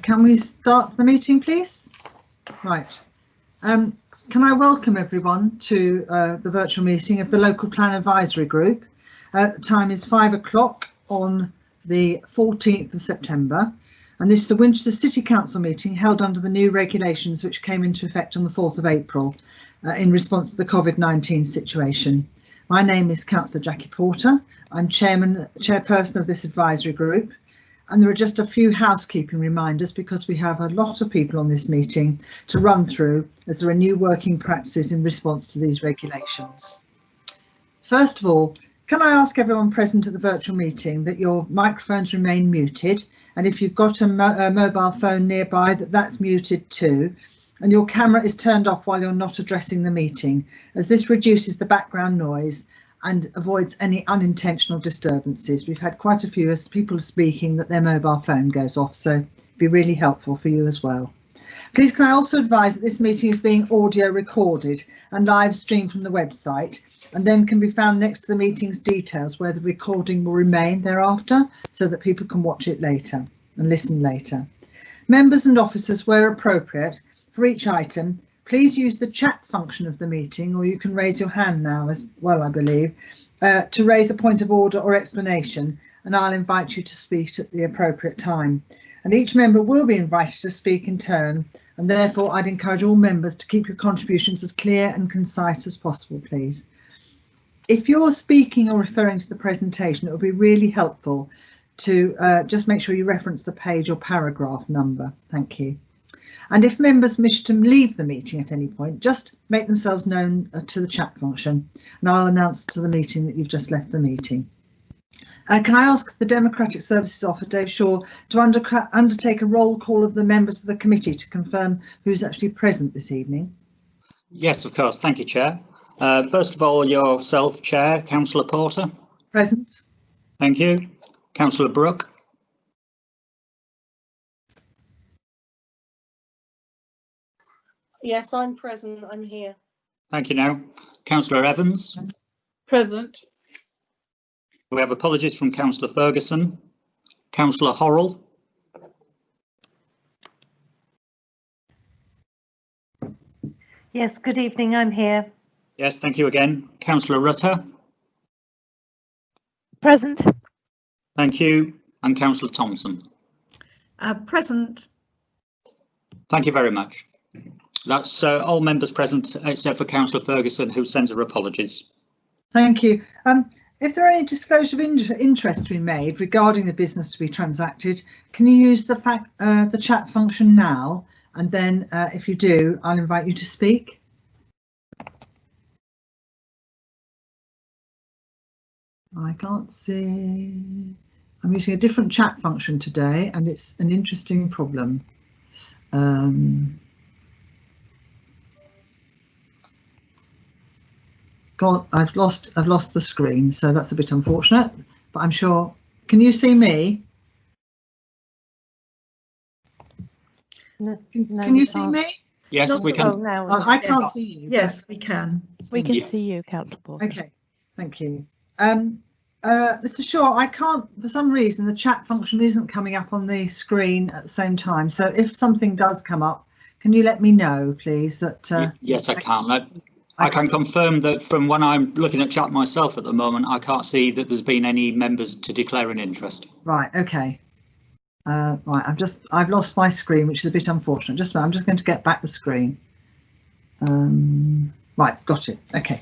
Can we start the meeting, please? Right. Can I welcome everyone to the virtual meeting of the Local Plan Advisory Group. The time is 5 o'clock on the 14th of September, and this is the Winchester City Council meeting held under the new regulations which came into effect on the 4th of April in response to the COVID-19 situation. My name is Councillor Jackie Porter. I'm chairperson of this advisory group. And there are just a few housekeeping reminders because we have a lot of people on this meeting to run through as there are new working practices in response to these regulations. First of all, can I ask everyone present at the virtual meeting that your microphones remain muted, and if you've got a mobile phone nearby that's muted too, and your camera is turned off while you're not addressing the meeting, as this reduces the background noise and avoids any unintentional disturbances. We've had quite a few as people are speaking that their mobile phone goes off, so it'd be really helpful for you as well. Please can I also advise that this meeting is being audio recorded and live streamed from the website, and then can be found next to the meeting's details where the recording will remain thereafter so that people can watch it later and listen later. Members and officers, where appropriate, for each item, please use the chat function of the meeting, or you can raise your hand now as well, I believe, to raise a point of order or explanation, and I'll invite you to speak at the appropriate time. And each member will be invited to speak in turn, and therefore I'd encourage all members to keep your contributions as clear and concise as possible, please. If you're speaking or referring to the presentation, it would be really helpful to just make sure you reference the page or paragraph number. Thank you. And if members wish to leave the meeting at any point, just make themselves known to the chat function, and I'll announce to the meeting that you've just left the meeting. Can I ask the Democratic Services Officer, Dave Shaw, to undertake a roll call of the members of the committee to confirm who's actually present this evening? Yes, of course. Thank you, Chair. First of all, yourself, Chair, Councillor Porter. Present. Thank you. Councillor Brooke. Yes, I'm present. I'm here. Thank you now. Councillor Evans. Present. We have apologies from Councillor Ferguson. Councillor Horrell. Yes, good evening. I'm here. Yes, thank you again. Councillor Rutter. Present. Thank you. And Councillor Thompson. Present. Thank you very much. That's all members present except for Councillor Ferguson, who sends her apologies. Thank you. If there are any disclosure of interest to be made regarding the business to be transacted, can you use the chat function now? And then if you do, I'll invite you to speak. I can't see. I'm using a different chat function today, and it's an interesting problem. God, I've lost the screen, so that's a bit unfortunate, but I'm sure. Can you see me? No, can you see me? Yes, Not we can. well now. I can't see you. Yes, we can. We can Yes. see you, Councillor Porter. Okay, thank you. Mr. Shaw, I can't, for some reason, the chat function isn't coming up on the screen at the same time. So if something does come up, can you let me know, please? That yes, I can. I can confirm that from when I'm looking at chat myself at the moment, I can't see that there's been any members to declare an interest. Right. Okay. Right. I've lost my screen, which is a bit unfortunate. Just a minute, I'm just going to get back the screen. Right. Got it. Okay.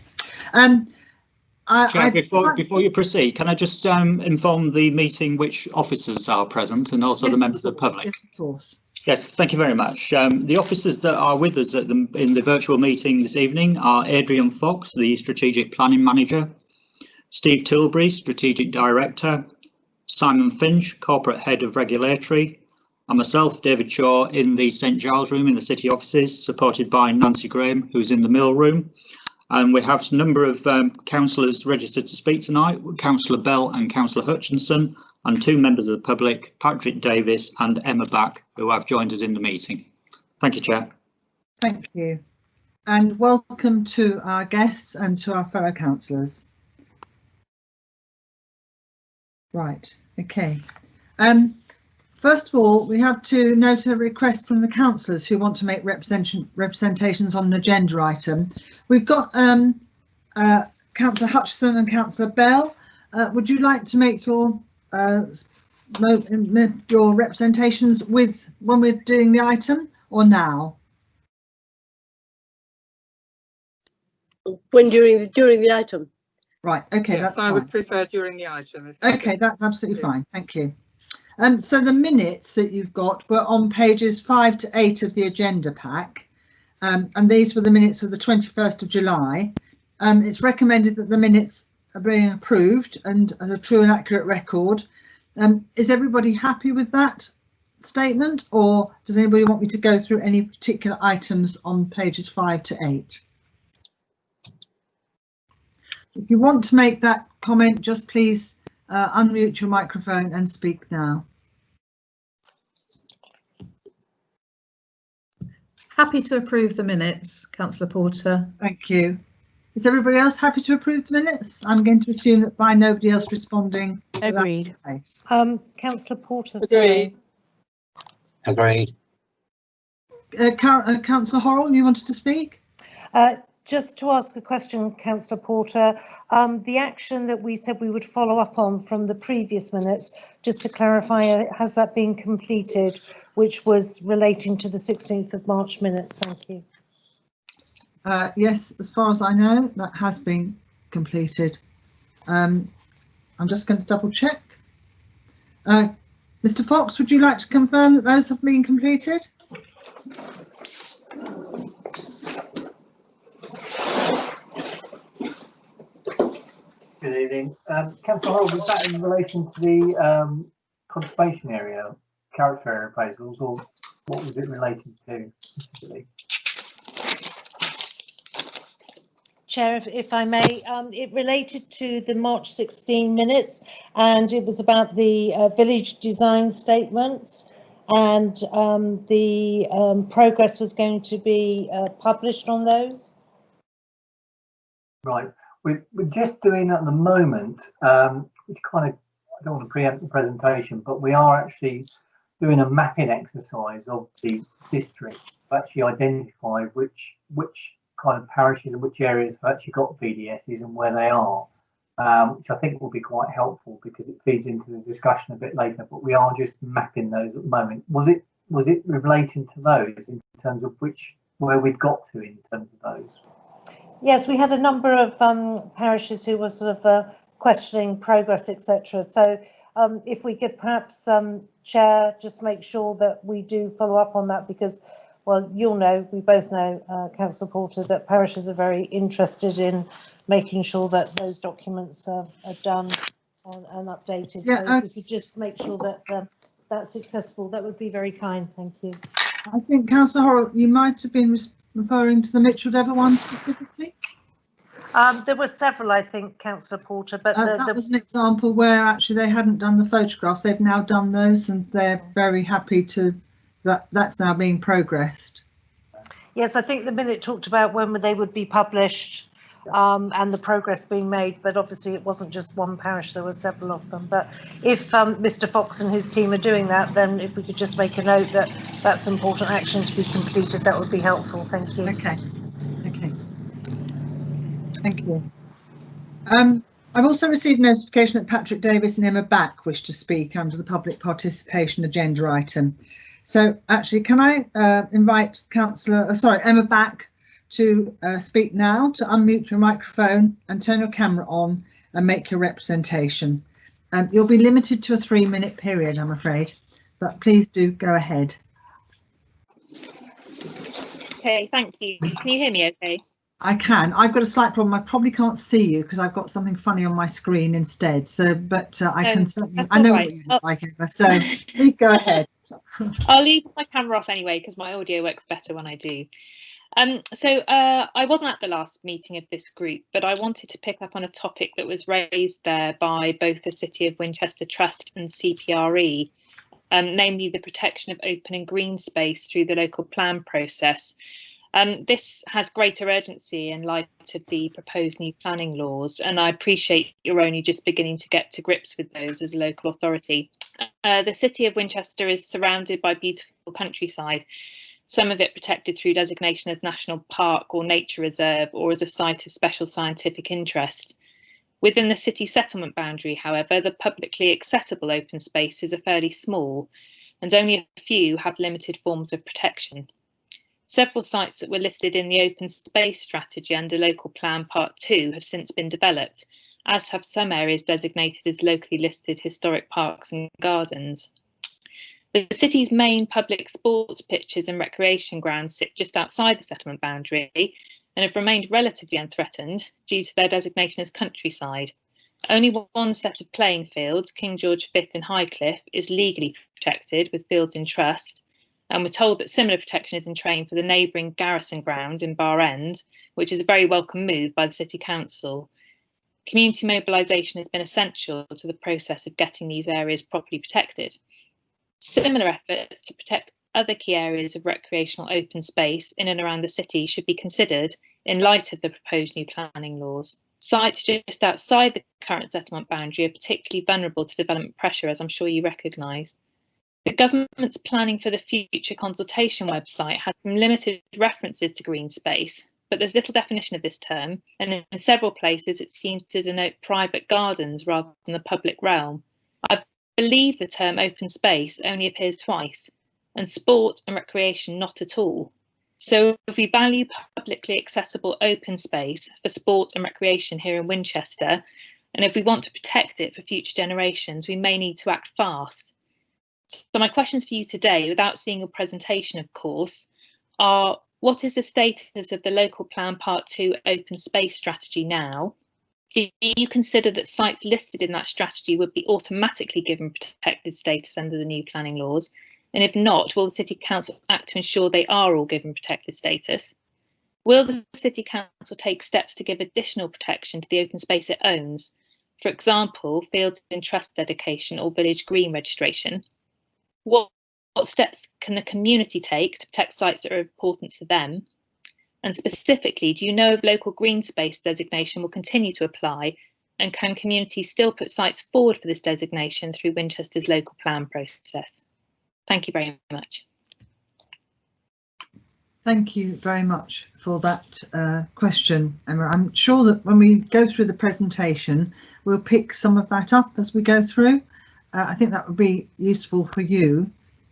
Chair, before you proceed, can I just inform the meeting which officers are present and also the members of the public? Yes, of course. Yes, thank you very much. The officers that are with us in the virtual meeting this evening are Adrian Fox, the Strategic Planning Manager, Steve Tilbury, Strategic Director, Simon Finch, Corporate Head of Regulatory, and myself, David Shaw, in the St Giles room in the City offices, supported by Nancy Graham, who's in the Mill room. And we have a number of councillors registered to speak tonight, Councillor Bell and Councillor Hutchinson, and two members of the public, Patrick Davis and Emma Back, who have joined us in the meeting. Thank you, Chair. Thank you. And welcome to our guests and to our fellow councillors. Right, okay. First of all, we have to note a request from the councillors who want to make representations on an agenda item. We've got Councillor Hutchison and Councillor Bell. Would you like to make your representations with when we're doing the item or now? When during the item. Right. Okay. Yes, that's I fine. would prefer during the item. If that's Okay, that's absolutely fine. Thank you. So the minutes that you've got were on pages 5 to 8 of the agenda pack, and these were the minutes of the 21st of July. It's recommended that the minutes are being approved and as a true and accurate record. Is everybody happy with that statement, or does anybody want me to go through any particular items on pages 5 to 8? If you want to make that comment, just please unmute your microphone and speak now. Happy to approve the minutes, Councillor Porter. Thank you. Is everybody else happy to approve the minutes? I'm going to assume that by nobody else responding. Agreed. Councillor Porter. Agreed. Agreed. Councillor Horrell, you wanted to speak? Just to ask a question, Councillor Porter, the action that we said we would follow up on from the previous minutes, just to clarify, has that been completed, which was relating to the 16th of March minutes? Thank you. Yes, as far as I know, that has been completed. I'm just going to double check. Mr. Fox, would you like to confirm that those have been completed? Good evening. Councillor Horrell, was that in relation to the conservation area character area appraisals, or what was it related to specifically? Chair, if I may, it related to the March 16 minutes, and it was about the village design statements, and the progress was going to be published on those. Right. We're just doing at the moment, which kind of, I don't want to preempt the presentation, but we are actually doing a mapping exercise of the district to actually identify which kind of parishes and which areas have actually got VDSs and where they are, which I think will be quite helpful because it feeds into the discussion a bit later. But we are just mapping those at the moment. Was it relating to those in terms of where we'd got to in terms of those? Yes, we had a number of parishes who were sort of questioning progress, etc. So if we could perhaps, Chair, just make sure that we do follow up on that, because, well, you'll know, we both know, Councillor Porter, that parishes are very interested in making sure that those documents are done and updated. Yeah, so if we could just make sure that that's successful, that would be very kind. Thank you. I think, Councillor Horrell, you might have been referring to the Mitchell Dever one specifically? There were several, I think, Councillor Porter, but that was an example where actually they hadn't done the photographs. They've now done those, and they're very happy to that's now being progressed. Yes, I think the minute talked about when they would be published and the progress being made, but obviously it wasn't just one parish, there were several of them. But if Mr. Fox and his team are doing that, then if we could just make a note that that's important action to be completed, that would be helpful. Thank you. Okay. Thank you. I've also received notification that Patrick Davis and Emma Back wish to speak under the public participation agenda item. So actually, can I invite Emma Back to speak now, to unmute your microphone and turn your camera on and make your representation. You'll be limited to a 3-minute period, I'm afraid, but please do go ahead. Okay, thank you. Can you hear me okay? I can. I've got a slight problem. I probably can't see you because I've got something funny on my screen instead. So, but I can certainly, I know what you look like, Emma, so please go ahead. I'll leave my camera off anyway because my audio works better when I do. I wasn't at the last meeting of this group, but I wanted to pick up on a topic that was raised there by both the City of Winchester Trust and CPRE, namely the protection of open and green space through the local plan process. This has greater urgency in light of the proposed new planning laws, and I appreciate you're only just beginning to get to grips with those as a local authority. The city of Winchester is surrounded by beautiful countryside, some of it protected through designation as National Park or Nature Reserve or as a site of special scientific interest. Within the city settlement boundary, however, the publicly accessible open spaces are fairly small and only a few have limited forms of protection. Several sites that were listed in the open space strategy under Local Plan Part 2 have since been developed, as have some areas designated as locally listed historic parks and gardens. The city's main public sports pitches and recreation grounds sit just outside the settlement boundary and have remained relatively unthreatened due to their designation as countryside. Only one set of playing fields, King George V in Highcliffe, is legally protected with fields in trust, and we're told that similar protection is in train for the neighbouring Garrison Ground in Bar End, which is a very welcome move by the City Council. Community mobilisation has been essential to the process of getting these areas properly protected. Similar efforts to protect other key areas of recreational open space in and around the city should be considered in light of the proposed new planning laws. Sites just outside the current settlement boundary are particularly vulnerable to development pressure, as I'm sure you recognise. The government's Planning for the Future consultation website has some limited references to green space, but there's little definition of this term, and in several places it seems to denote private gardens rather than the public realm. I believe the term open space only appears twice, and sport and recreation not at all. So if we value publicly accessible open space for sport and recreation here in Winchester, and if we want to protect it for future generations, we may need to act fast. So my questions for you today, without seeing your presentation of course, are: what is the status of the Local Plan Part 2 open space strategy now? Do you consider that sites listed in that strategy would be automatically given protected status under the new planning laws? And if not, will the City Council act to ensure they are all given protected status? Will the City Council take steps to give additional protection to the open space it owns? For example, fields in trust dedication or village green registration? What steps can the community take to protect sites that are important to them? And specifically, do you know if local green space designation will continue to apply, and can communities still put sites forward for this designation through Winchester's local plan process? Thank you very much. Thank you very much for that question, Emma. I'm sure that when we go through the presentation, we'll pick some of that up as we go through. I think that would be useful for you.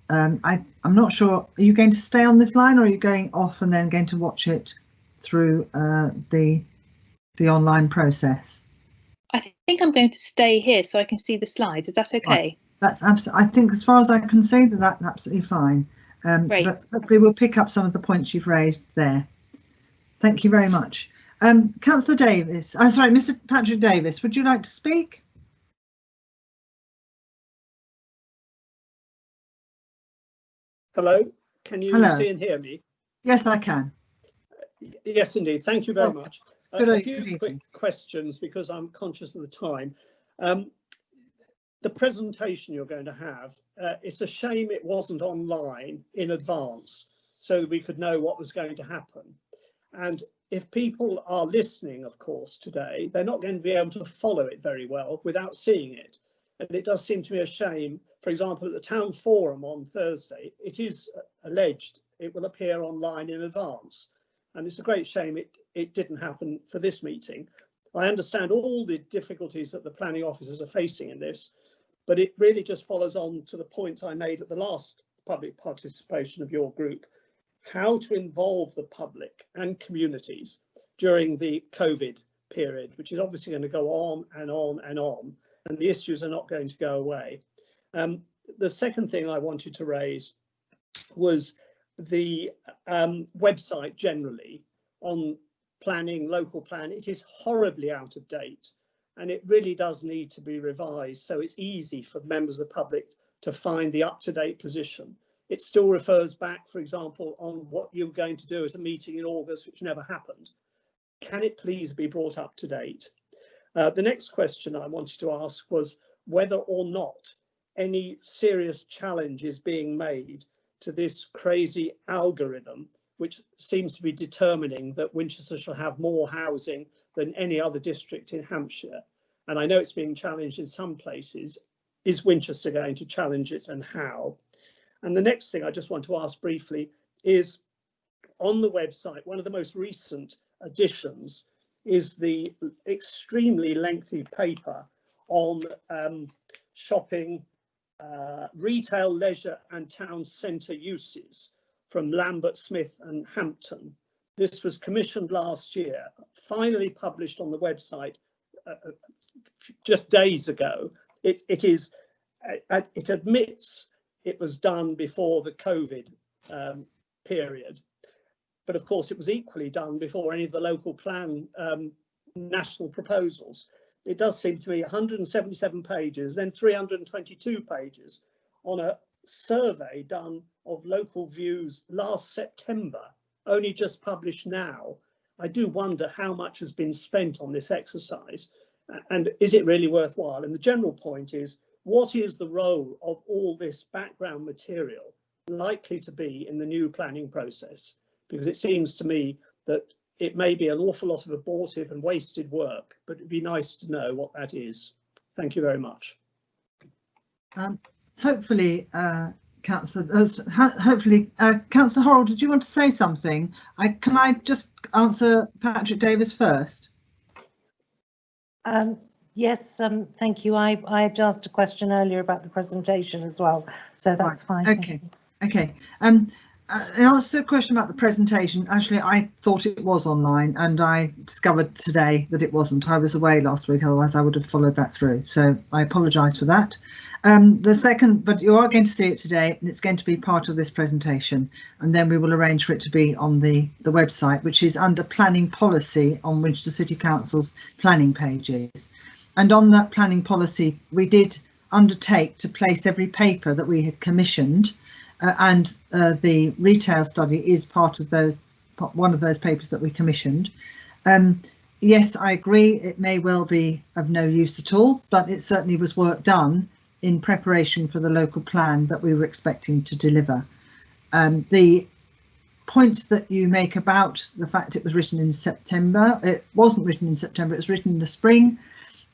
I'm not sure, are you going to stay on this line or are you going off and then going to watch it through the online process? I think I'm going to stay here so I can see the slides. Is that okay? Right. That's absolutely, I think as far as I can see that's absolutely fine. Great. But hopefully we'll pick up some of the points you've raised there. Thank you very much. Councillor Davis, I'm sorry, Mr. Patrick Davis, would you like to speak? Hello, can you Hello. see and hear me? Yes, I can. Yes, indeed. Thank you very much. A few evening. quick questions because I'm conscious of the time. The presentation you're going to have, it's a shame it wasn't online in advance so that we could know what was going to happen. And if people are listening, of course, today, they're not going to be able to follow it very well without seeing it. And it does seem to me a shame, for example, at the town forum on Thursday, it is alleged it will appear online in advance. And it's a great shame it didn't happen for this meeting. I understand all the difficulties that the planning officers are facing in this, but it really just follows on to the points I made at the last public participation of your group, how to involve the public and communities during the COVID period, which is obviously going to go on and on and on, and the issues are not going to go away. The second thing I wanted to raise was the website generally on planning, local plan. It is horribly out of date and it really does need to be revised so it's easy for members of the public to find the up-to-date position. It still refers back, for example, on what you were going to do at a meeting in August, which never happened. Can it please be brought up to date? The next question I wanted to ask was whether or not any serious challenge is being made to this crazy algorithm, which seems to be determining that Winchester shall have more housing than any other district in Hampshire. And I know it's being challenged in some places. is Winchester going to challenge it, and how? And the next thing I just want to ask briefly is, on the website, one of the most recent additions is the extremely lengthy paper on shopping, retail, leisure and town centre uses from Lambert Smith and Hampton. This was commissioned last year, finally published on the website just days ago. It admits it was done before the COVID period, but of course it was equally done before any of the local plan national proposals. It does seem to me 177 pages, then 322 pages on a survey done of local views last September, only just published now. I do wonder how much has been spent on this exercise, and is it really worthwhile? And the general point is, what is the role of all this background material likely to be in the new planning process? Because it seems to me that it may be an awful lot of abortive and wasted work, but it'd be nice to know what that is. Thank you very much. Hopefully, Councillor Horrell, did you want to say something? Can I just answer Patrick Davis first? Yes, thank you. I had asked a question earlier about the presentation as well, so that's fine. Okay, okay. In answer to a question about the presentation, actually, I thought it was online, and I discovered today that it wasn't. I was away last week, otherwise I would have followed that through. So I apologise for that. The second, but you are going to see it today, and it's going to be part of this presentation, and then we will arrange for it to be on the website, which is under planning policy on Winchester City Council's planning pages. And on that planning policy, we did undertake to place every paper that we had commissioned. And the retail study is part of one of those papers that we commissioned. Yes, I agree, it may well be of no use at all, but it certainly was work done in preparation for the local plan that we were expecting to deliver. The points that you make about the fact it was written in September, it wasn't written in September, it was written in the spring.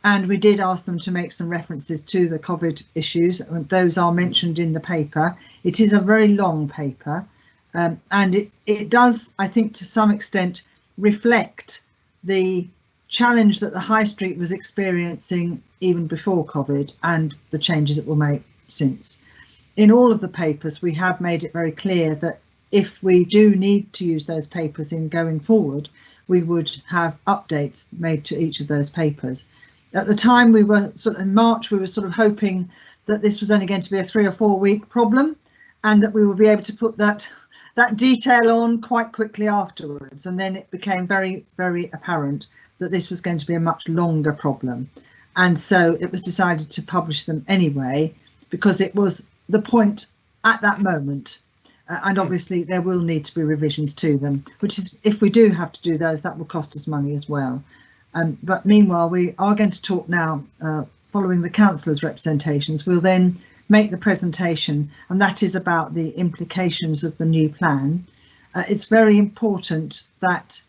And we did ask them to make some references to the COVID issues, and those are mentioned in the paper. It is a very long paper, and it does, I think, to some extent reflect the challenge that the High Street was experiencing even before COVID and the changes it will make since. In all of the papers, we have made it very clear that if we do need to use those papers in going forward, we would have updates made to each of those papers. At the time, we were sort of in March, we were sort of hoping that this was only going to be a 3 or 4 week problem, and that we would be able to put that detail on quite quickly afterwards. And then it became very, very apparent that this was going to be a much longer problem. And so it was decided to publish them anyway, because it was the point at that moment. And obviously there will need to be revisions to them, which is, if we do have to do those, that will cost us money as well. But meanwhile, we are going to talk now, following the councillors' representations. We'll then make the presentation, and that is about the implications of the new plan. It's very important that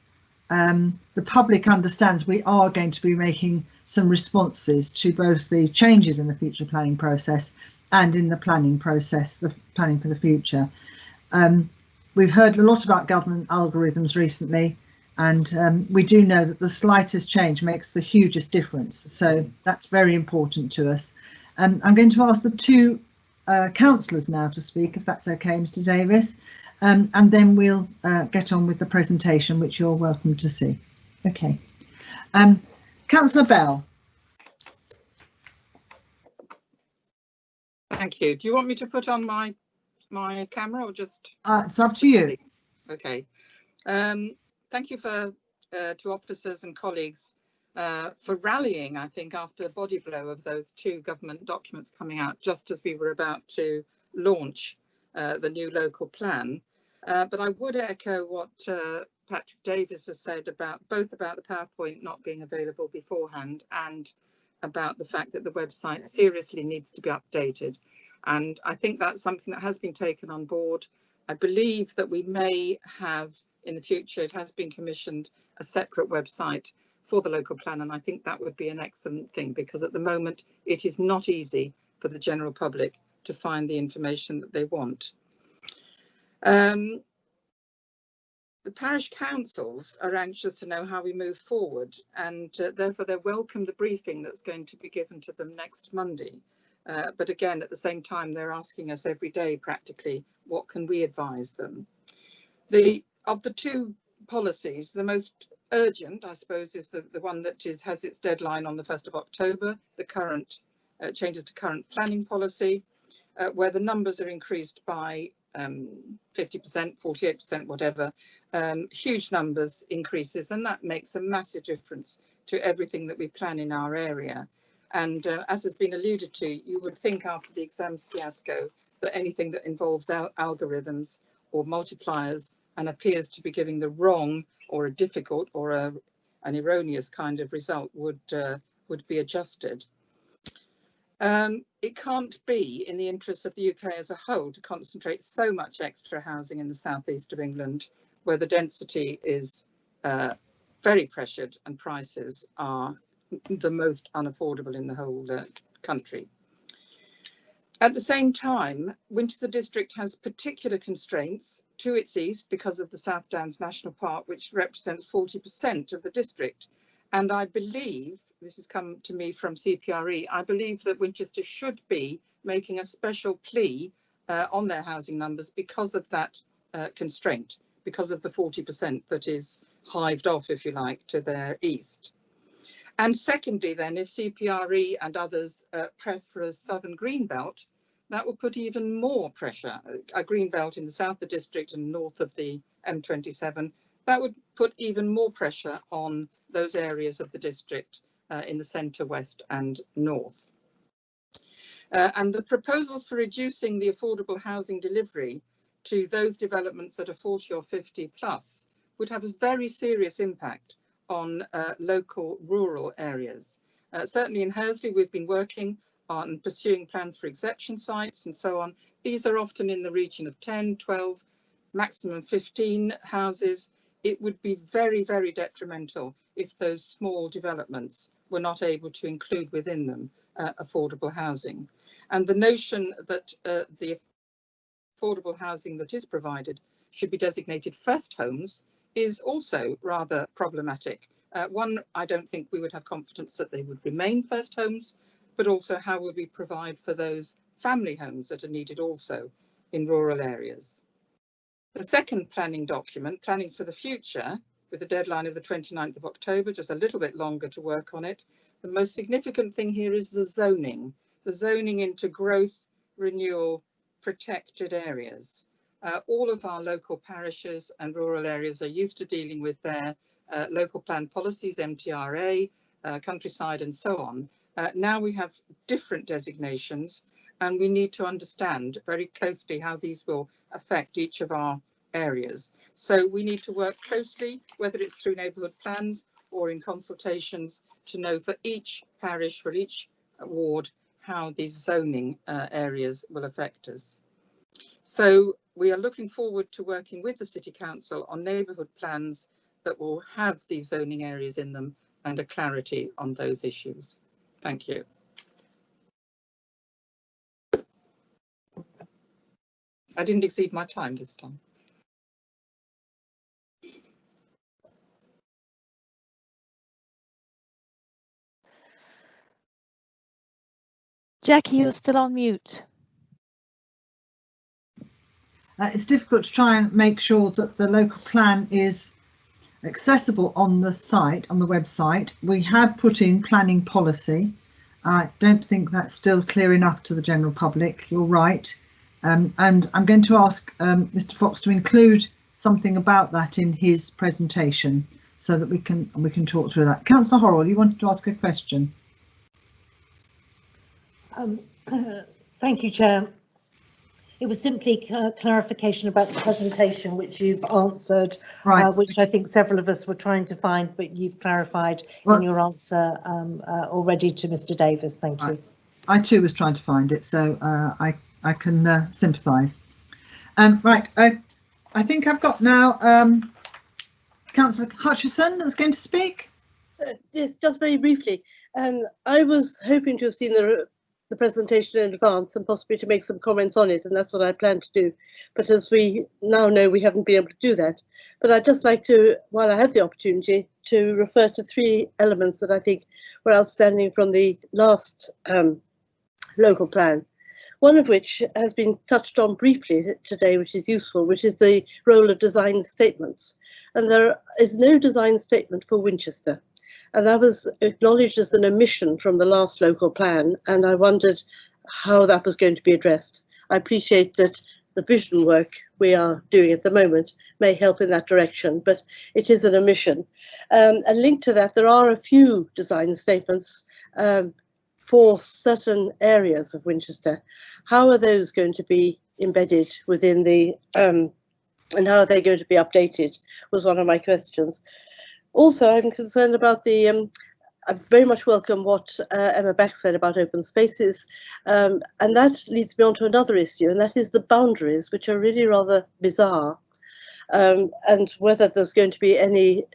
the public understands we are going to be making some responses to both the changes in the future planning process and in the planning process, the planning for the future. We've heard a lot about government algorithms recently. And we do know that the slightest change makes the hugest difference. So that's very important to us. I'm going to ask the two councillors now to speak, if that's OK, Mr Davis, and then we'll get on with the presentation, which you're welcome to see. OK. Councillor Bell. Thank you. Do you want me to put on my camera or just? It's up to you. OK. Thank you to officers and colleagues for rallying, I think, after the body blow of those 2 government documents coming out just as we were about to launch the new local plan. But I would echo what Patrick Davis has said about both about the PowerPoint not being available beforehand and about the fact that the website seriously needs to be updated. And I think that's something that has been taken on board. I believe that we may have in the future, it has been commissioned, a separate website for the local plan, and I think that would be an excellent thing, because at the moment it is not easy for the general public to find the information that they want. The parish councils are anxious to know how we move forward, and therefore they welcome the briefing that's going to be given to them next Monday. But again, at the same time, they're asking us every day practically, what can we advise them? Of the two policies, the most urgent, I suppose, is the one that has its deadline on the 1st of October, the current changes to current planning policy, where the numbers are increased by 50%, 48%, whatever, huge numbers increases, and that makes a massive difference to everything that we plan in our area. And as has been alluded to, you would think after the exams fiasco that anything that involves algorithms or multipliers and appears to be giving the wrong or a difficult or an erroneous kind of result would be adjusted. It can't be in the interests of the UK as a whole to concentrate so much extra housing in the southeast of England, where the density is very pressured and prices are the most unaffordable in the whole country. At the same time, Winchester District has particular constraints to its east because of the South Downs National Park, which represents 40% of the district. And I believe, this has come to me from CPRE, I believe that Winchester should be making a special plea on their housing numbers because of that constraint, because of the 40% that is hived off, if you like, to their east. And secondly, then, if CPRE and others press for a southern green belt, that will put even more pressure, a green belt in the south of the district and north of the M27, that would put even more pressure on those areas of the district in the centre, west and north. And the proposals for reducing the affordable housing delivery to those developments that are 40 or 50 plus would have a very serious impact on local rural areas. Certainly in Hursley, we've been working on pursuing plans for exception sites and so on. These are often in the region of 10, 12, maximum 15 houses. It would be very, very detrimental if those small developments were not able to include within them affordable housing. And the notion that the affordable housing that is provided should be designated first homes is also rather problematic. One, I don't think we would have confidence that they would remain first homes, but also how would we provide for those family homes that are needed also in rural areas. The second planning document, Planning for the Future, with the deadline of the 29th of October, just a little bit longer to work on it. The most significant thing here is the zoning into growth, renewal, protected areas. All of our local parishes and rural areas are used to dealing with their local plan policies, MTRA, countryside and so on. Now we have different designations and we need to understand very closely how these will affect each of our areas. So we need to work closely, whether it's through neighbourhood plans or in consultations, to know for each parish, for each ward, how these zoning areas will affect us. So we are looking forward to working with the City Council on neighbourhood plans that will have these zoning areas in them and a clarity on those issues. Thank you. I didn't exceed my time this time. Jackie, you're still on mute. It's difficult to try and make sure that the local plan is accessible on the site, on the website. We have put in planning policy. I don't think that's still clear enough to the general public. You're right. And I'm going to ask Mr. Fox to include something about that in his presentation so that we can talk through that. Councillor Horrell, you wanted to ask a question. Thank you, Chair. It was simply clarification about the presentation, which you've answered, right. Which I think several of us were trying to find, but you've clarified in your answer already to Mr. Davis. Thank you. I too was trying to find it, so I can sympathise. Right, I think I've got now Councillor Hutchison that's going to speak. Yes, just very briefly. I was hoping to have seen the the presentation in advance and possibly to make some comments on it, and that's what I plan to do. But as we now know, we haven't been able to do that. But I'd just like to, while I have the opportunity, to refer to 3 elements that I think were outstanding from the last local plan. One of which has been touched on briefly today, which is useful, which is the role of design statements. And there is no design statement for Winchester. And that was acknowledged as an omission from the last local plan, and I wondered how that was going to be addressed. I appreciate that the vision work we are doing at the moment may help in that direction, but it is an omission. And linked to that, there are a few design statements for certain areas of Winchester. How are those going to be embedded within the, and how are they going to be updated, was one of my questions. Also, I'm concerned about the, I very much welcome what Emma Back said about open spaces, and that leads me on to another issue, and that is the boundaries, which are really rather bizarre, and whether there's going to be any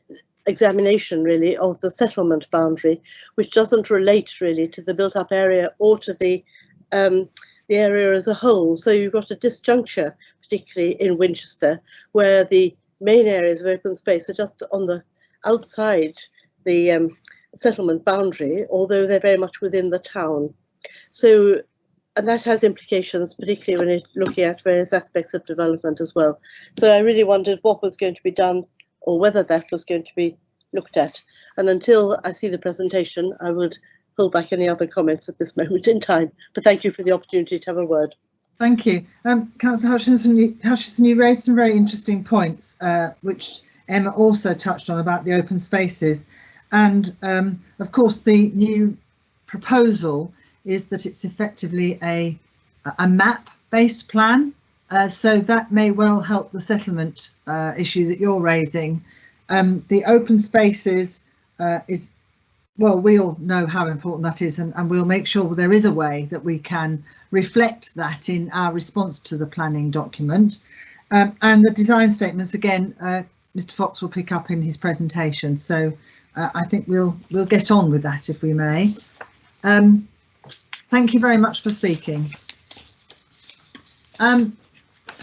examination really of the settlement boundary, which doesn't relate really to the built-up area or to the area as a whole. So you've got a disjuncture, particularly in Winchester, where the main areas of open space are just on the outside the settlement boundary, although they're very much within the town. So, and that has implications, particularly when you're looking at various aspects of development as well. So I really wondered what was going to be done, or whether that was going to be looked at. And until I see the presentation, I would pull back any other comments at this moment in time. But thank you for the opportunity to have a word. Thank you. Councillor Hutchinson, you raised some very interesting points, which Emma also touched on about the open spaces. And of course, the new proposal is that it's effectively a map-based plan. So that may well help the settlement issue that you're raising. The open spaces is, well, we all know how important that is, and we'll make sure there is a way that we can reflect that in our response to the planning document. And the design statements, again, Mr. Fox will pick up in his presentation. So I think we'll get on with that, if we may. Thank you very much for speaking.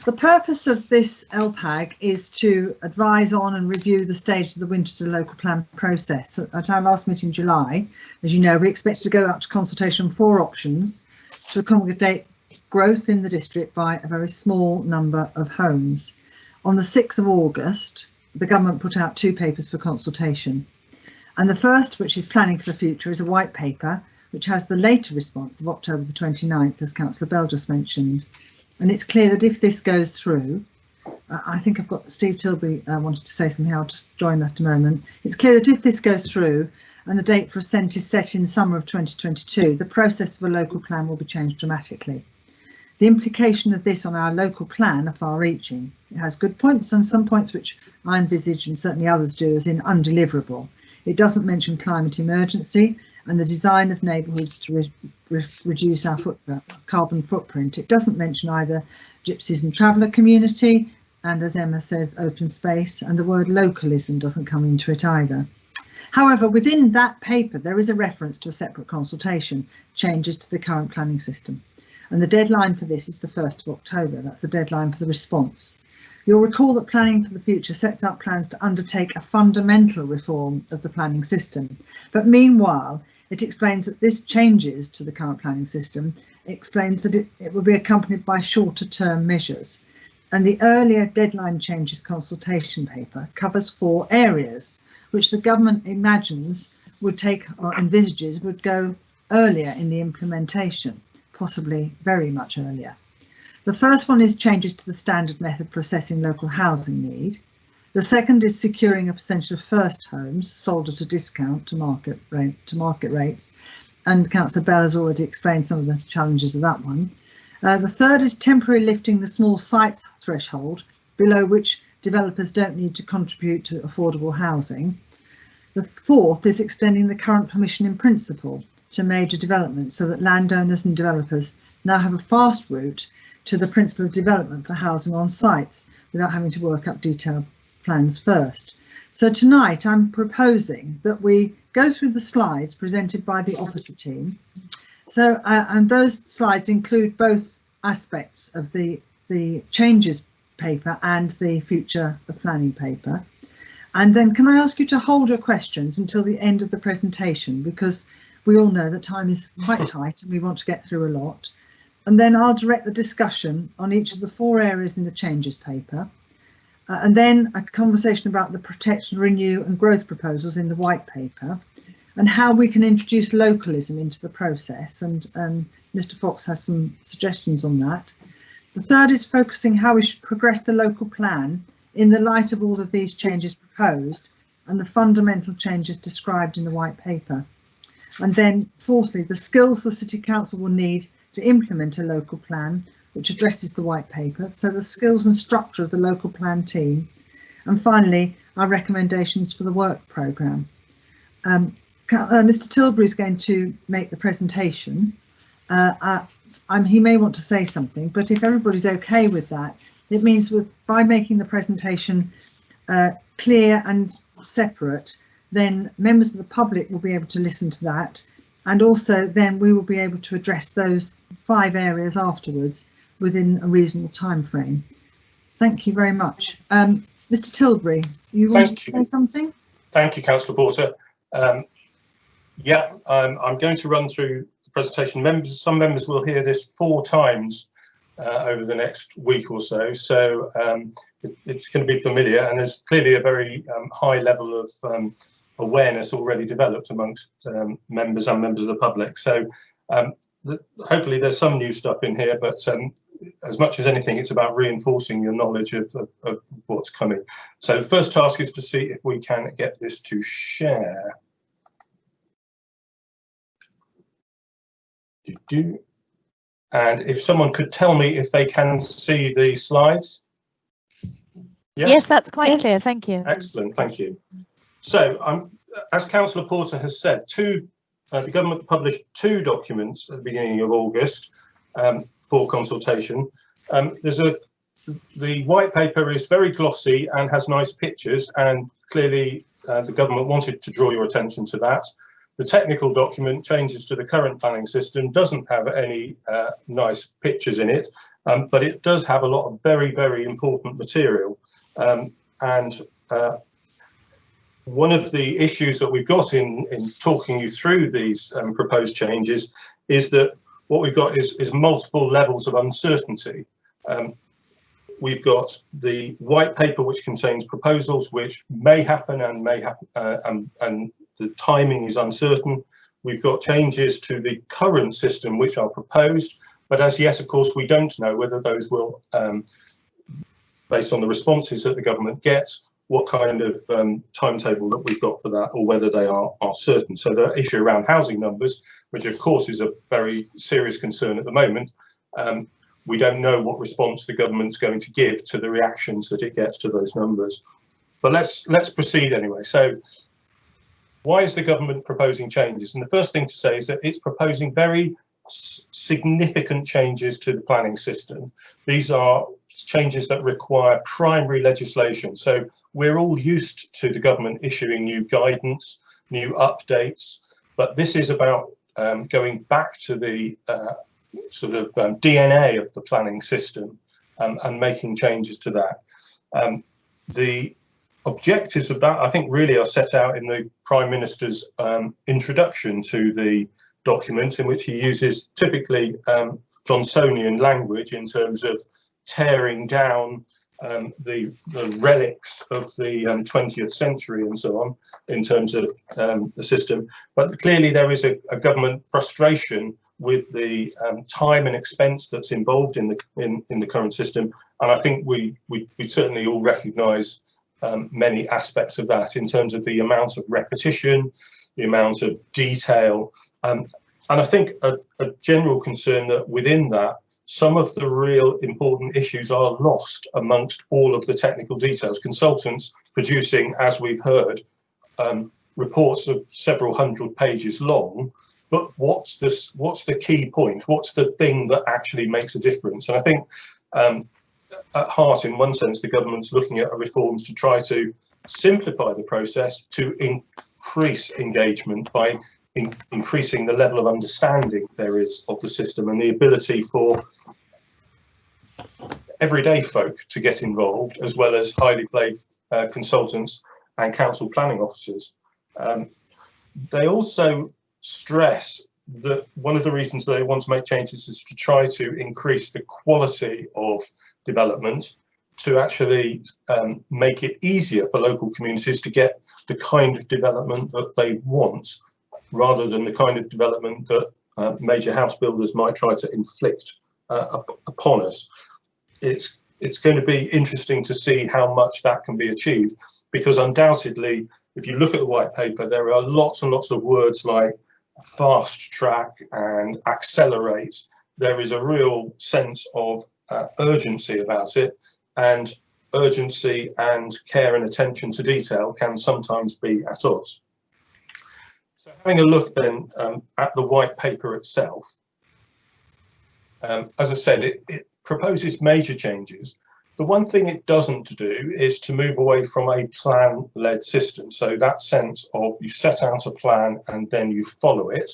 The purpose of this LPAG is to advise on and review the stage of the Winchester local plan process. At our last meeting in July, as you know, we expected to go out to consultation on 4 options to accommodate growth in the district by a very small number of homes. On the 6th of August, the government put out 2 papers for consultation. And the first, which is planning for the future, is a white paper, which has the later response of October the 29th, as Councillor Bell just mentioned. And it's clear that if this goes through, I think I've got Steve Tilbury wanted to say something, I'll just join that in a moment. It's clear that if this goes through and the date for assent is set in summer of 2022, the process of a local plan will be changed dramatically. The implication of this on our local plan are far-reaching. It has good points and some points which I envisage, and certainly others do, as in undeliverable. It doesn't mention climate emergency and the design of neighbourhoods to reduce our carbon footprint. It doesn't mention either gypsies and traveller community, and as Emma says, open space, and the word localism doesn't come into it either. However, within that paper, there is a reference to a separate consultation, changes to the current planning system. And the deadline for this is the 1st of October. That's the deadline for the response. You'll recall that Planning for the Future sets out plans to undertake a fundamental reform of the planning system. But meanwhile, it explains that this changes to the current planning system. It explains that it will be accompanied by shorter term measures. And the earlier deadline changes consultation paper covers 4 areas, which the government imagines would take, or envisages, would go earlier in the implementation, possibly very much earlier. The first one is changes to the standard method for assessing local housing need. The second is securing a percentage of first homes sold at a discount to market rates, and Councillor Bell has already explained some of the challenges of that one. The third is temporarily lifting the small sites threshold, below which developers don't need to contribute to affordable housing. The fourth is extending the current permission in principle to major developments, so that landowners and developers now have a fast route to the principle of development for housing on sites without having to work up detailed plans first. So tonight I'm proposing that we go through the slides presented by the officer team, So, and those slides include both aspects of the changes paper and the future of planning paper. And then can I ask you to hold your questions until the end of the presentation, because we all know that time is quite tight and we want to get through a lot. And then I'll direct the discussion on each of the 4 areas in the changes paper. And then a conversation about the protection, renew and growth proposals in the white paper, and how we can introduce localism into the process. And Mr. Fox has some suggestions on that. The third is focusing how we should progress the local plan in the light of all of these changes proposed and the fundamental changes described in the white paper. And then fourthly, the skills the City Council will need to implement a local plan which addresses the white paper, so the skills and structure of the local plan team. And finally, our recommendations for the work programme. Mr. Tilbury is going to make the presentation. He may want to say something, but if everybody's okay with that, it means by making the presentation clear and separate, then members of the public will be able to listen to that, and also then we will be able to address those 5 areas afterwards within a reasonable time frame. Thank you very much. Mr. Tilbury, you want to say something? Thank you, Councillor Porter. I'm going to run through the presentation. Some members will hear this 4 times over the next week or so, so it's going to be familiar, and there's clearly a very high level of awareness already developed amongst members and members of the public. So hopefully there's some new stuff in here, but as much as anything, it's about reinforcing your knowledge of what's coming. So the first task is to see if we can get this to share. And if someone could tell me if they can see the slides. Yes, that's quite clear, thank you. Excellent, thank you. So as Councillor Porter has said, the government published 2 documents at the beginning of August for consultation. The white paper is very glossy and has nice pictures, and clearly the government wanted to draw your attention to that. The technical document, changes to the current planning system, doesn't have any nice pictures in it, but it does have a lot of very, very important material. One of the issues that we've got in talking you through these proposed changes is that what we've got is multiple levels of uncertainty. We've got the white paper, which contains proposals which may happen and may happen, and the timing is uncertain. We've got changes to the current system which are proposed, but as yet, of course, we don't know whether those will, based on the responses that the government gets, what kind of timetable that we've got for that, or whether they are certain. So the issue around housing numbers, which of course is a very serious concern at the moment, we don't know what response the government's going to give to the reactions that it gets to those numbers. But let's proceed anyway. So why is the government proposing changes? And the first thing to say is that it's proposing very significant changes to the planning system. These are changes that require primary legislation. So we're all used to the government issuing new guidance, new updates, but this is about going back to the DNA of the planning system and making changes to that. The objectives of that, I think, really are set out in the Prime Minister's introduction to the document, in which he uses typically Johnsonian language in terms of tearing down the relics of the 20th century and so on, in terms of the system. But clearly there is a government frustration with the time and expense that's involved in the current system, and I think we certainly all recognise many aspects of that in terms of the amount of repetition, the amount of detail, and I think a general concern that within that, some of the real important issues are lost amongst all of the technical details. Consultants producing, as we've heard, reports of several hundred pages long, but what's the key point? What's the thing that actually makes a difference? And I think at heart, in one sense, the government's looking at reforms to try to simplify the process, to increase engagement by increasing the level of understanding there is of the system and the ability for everyday folk to get involved, as well as highly paid consultants and council planning officers. They also stress that one of the reasons they want to make changes is to try to increase the quality of development, to actually make it easier for local communities to get the kind of development that they want, rather than the kind of development that major house builders might try to inflict upon us. It's going to be interesting to see how much that can be achieved, because undoubtedly, if you look at the white paper, there are lots and lots of words like fast track and accelerate. There is a real sense of urgency about it, and urgency and care and attention to detail can sometimes be at odds. So having a look then at the white paper itself, as I said, it proposes major changes. The one thing it doesn't do is to move away from a plan-led system. So that sense of you set out a plan and then you follow it,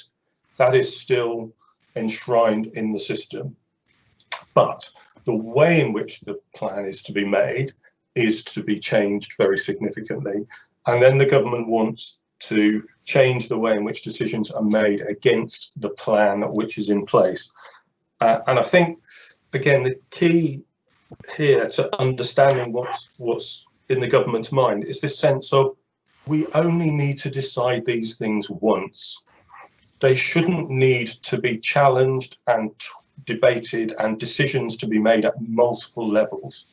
that is still enshrined in the system. But the way in which the plan is to be made is to be changed very significantly. And then the government wants to change the way in which decisions are made against the plan which is in place. And I think, again, the key here to understanding what's in the government's mind is this sense of we only need to decide these things once. They shouldn't need to be challenged and debated and decisions to be made at multiple levels.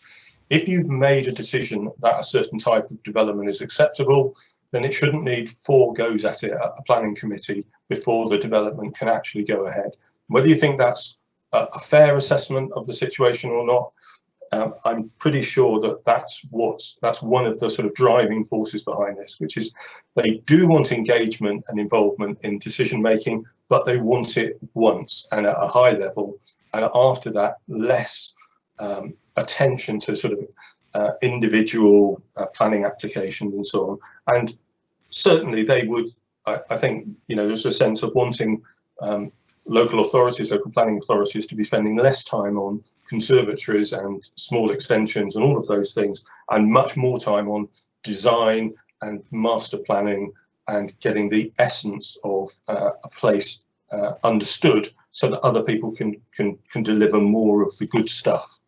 If you've made a decision that a certain type of development is acceptable, then it shouldn't need 4 goes at it at a planning committee before the development can actually go ahead. Whether you think that's a fair assessment of the situation or not, I'm pretty sure that that's one of the sort of driving forces behind this, which is they do want engagement and involvement in decision making, but they want it once and at a high level, and after that less attention to sort of individual planning applications and so on. And certainly they would, I think, you know, there's a sense of wanting local authorities, local planning authorities, to be spending less time on conservatories and small extensions and all of those things, and much more time on design and master planning and getting the essence of a place understood, so that other people can deliver more of the good stuff.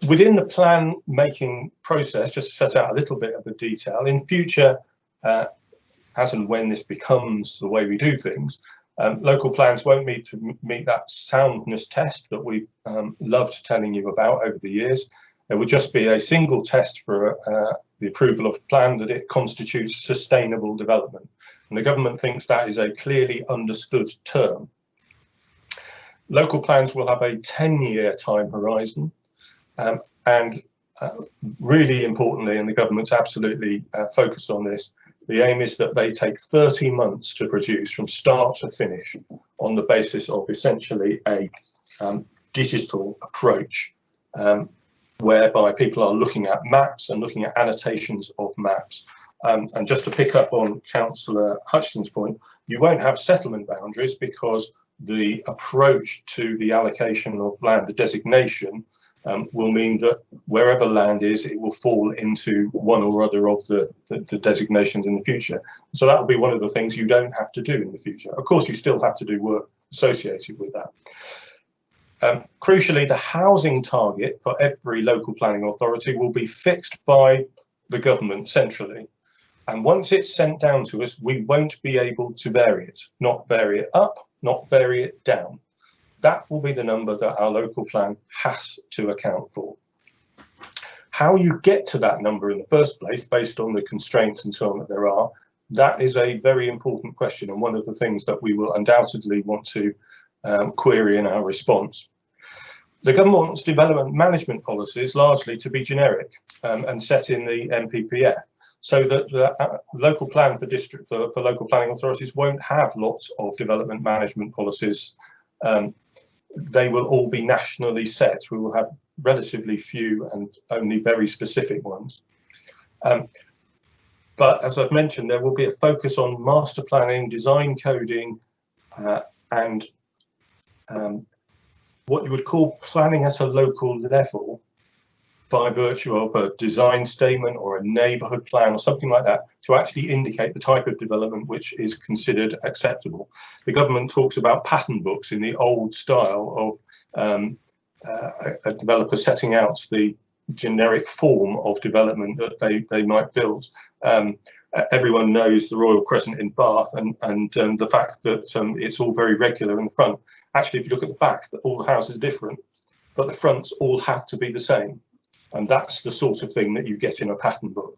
Within the plan making process, just to set out a little bit of the detail, in future, as and when this becomes the way we do things, local plans won't meet that soundness test that we loved telling you about over the years. There would just be a single test for the approval of a plan that it constitutes sustainable development. And the government thinks that is a clearly understood term. Local plans will have a 10-year time horizon, and really importantly, and the government's absolutely focused on this, the aim is that they take 30 months to produce from start to finish on the basis of essentially a digital approach, whereby people are looking at maps and looking at annotations of maps. And just to pick up on Councillor Hutchison's point, you won't have settlement boundaries because the approach to the allocation of land, the designation, will mean that wherever land is, it will fall into one or other of the designations in the future. So that will be one of the things you don't have to do in the future. Of course, you still have to do work associated with that. Crucially, the housing target for every local planning authority will be fixed by the government centrally. And once it's sent down to us, we won't be able to vary it, not vary it up, not vary it down. That will be the number that our local plan has to account for. How you get to that number in the first place, based on the constraints and so on that there are, that is a very important question, and one of the things that we will undoubtedly want to query in our response. The government wants development management policies largely to be generic and set in the NPPF, so that the local plan for local planning authorities won't have lots of development management policies. They will all be nationally set. We will have relatively few and only very specific ones. But as I've mentioned, there will be a focus on master planning, design coding, and what you would call planning at a local level by virtue of a design statement or a neighbourhood plan or something like that, to actually indicate the type of development which is considered acceptable. The government talks about pattern books in the old style of a developer setting out the generic form of development that they might build. Everyone knows the Royal Crescent in Bath and the fact that it's all very regular in the front. Actually, if you look at the back, all the houses are different, but the fronts all have to be the same. And that's the sort of thing that you get in a pattern book.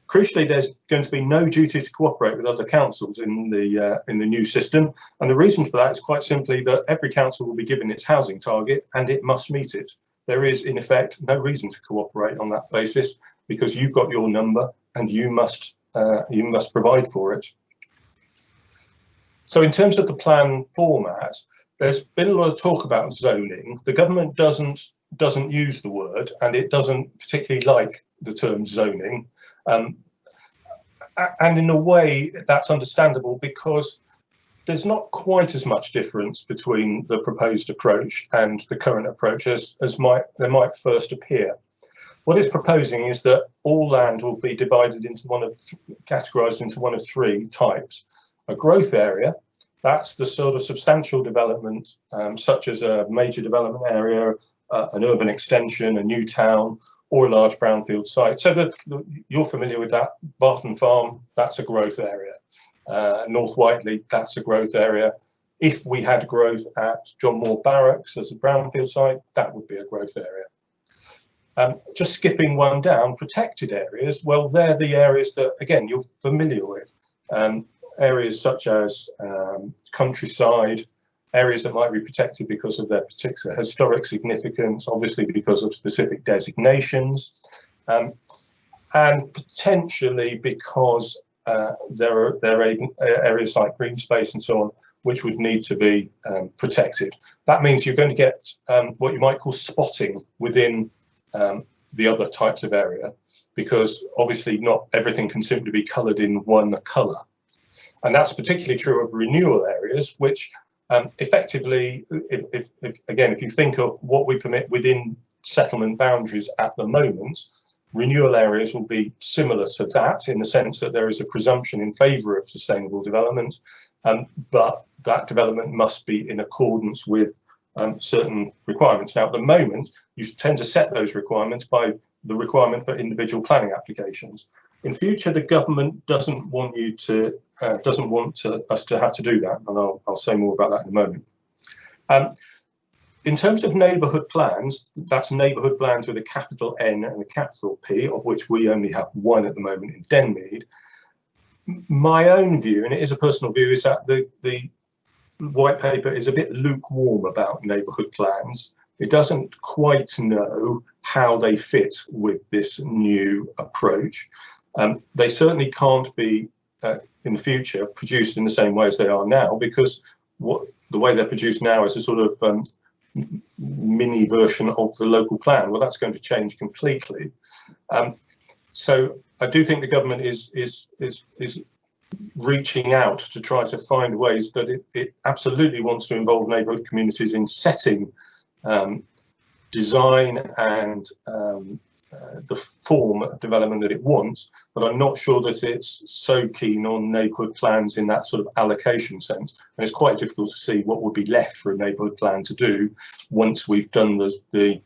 Crucially, there's going to be no duty to cooperate with other councils in the new system. And the reason for that is quite simply that every council will be given its housing target and it must meet it. There is, in effect, no reason to cooperate on that basis, because you've got your number and you must provide for it. So in terms of the plan format, there's been a lot of talk about zoning. The government doesn't use the word, and it doesn't particularly like the term zoning. And in a way, that's understandable, because there's not quite as much difference between the proposed approach and the current approach as there might first appear. What it's proposing is that all land will be divided into categorised into one of three types. A growth area, that's the sort of substantial development, such as a major development area, an urban extension, a new town, or a large brownfield site. So that you're familiar with that. Barton Farm, that's a growth area. North Whiteley, that's a growth area. If we had growth at John Moore Barracks as a brownfield site, that would be a growth area. Just skipping one down, protected areas, well, they're the areas that, again, you're familiar with. Areas such as countryside, areas that might be protected because of their particular historic significance, obviously because of specific designations, and potentially because there are areas like green space and so on, which would need to be protected. That means you're going to get what you might call spotting within the other types of area, because obviously not everything can simply be coloured in one colour. And that's particularly true of renewal areas, which effectively, if you think of what we permit within settlement boundaries at the moment, renewal areas will be similar to that, in the sense that there is a presumption in favour of sustainable development, but that development must be in accordance with certain requirements. Now, at the moment, you tend to set those requirements by the requirement for individual planning applications. In future, the government doesn't want us to have to do that, and I'll say more about that in a moment. In terms of neighbourhood plans, that's neighbourhood plans with a capital N and a capital P, of which we only have one at the moment in Denmead. My own view, and it is a personal view, is that the white paper is a bit lukewarm about neighbourhood plans. It doesn't quite know how they fit with this new approach. They certainly can't be, in the future, produced in the same way as they are now, because the way they're produced now is a sort of mini version of the local plan. Well, that's going to change completely. So I do think the government is reaching out to try to find ways that it absolutely wants to involve neighbourhood communities in setting design and the form of development that it wants, but I'm not sure that it's so keen on neighbourhood plans in that sort of allocation sense. And it's quite difficult to see what would be left for a neighbourhood plan to do once we've done the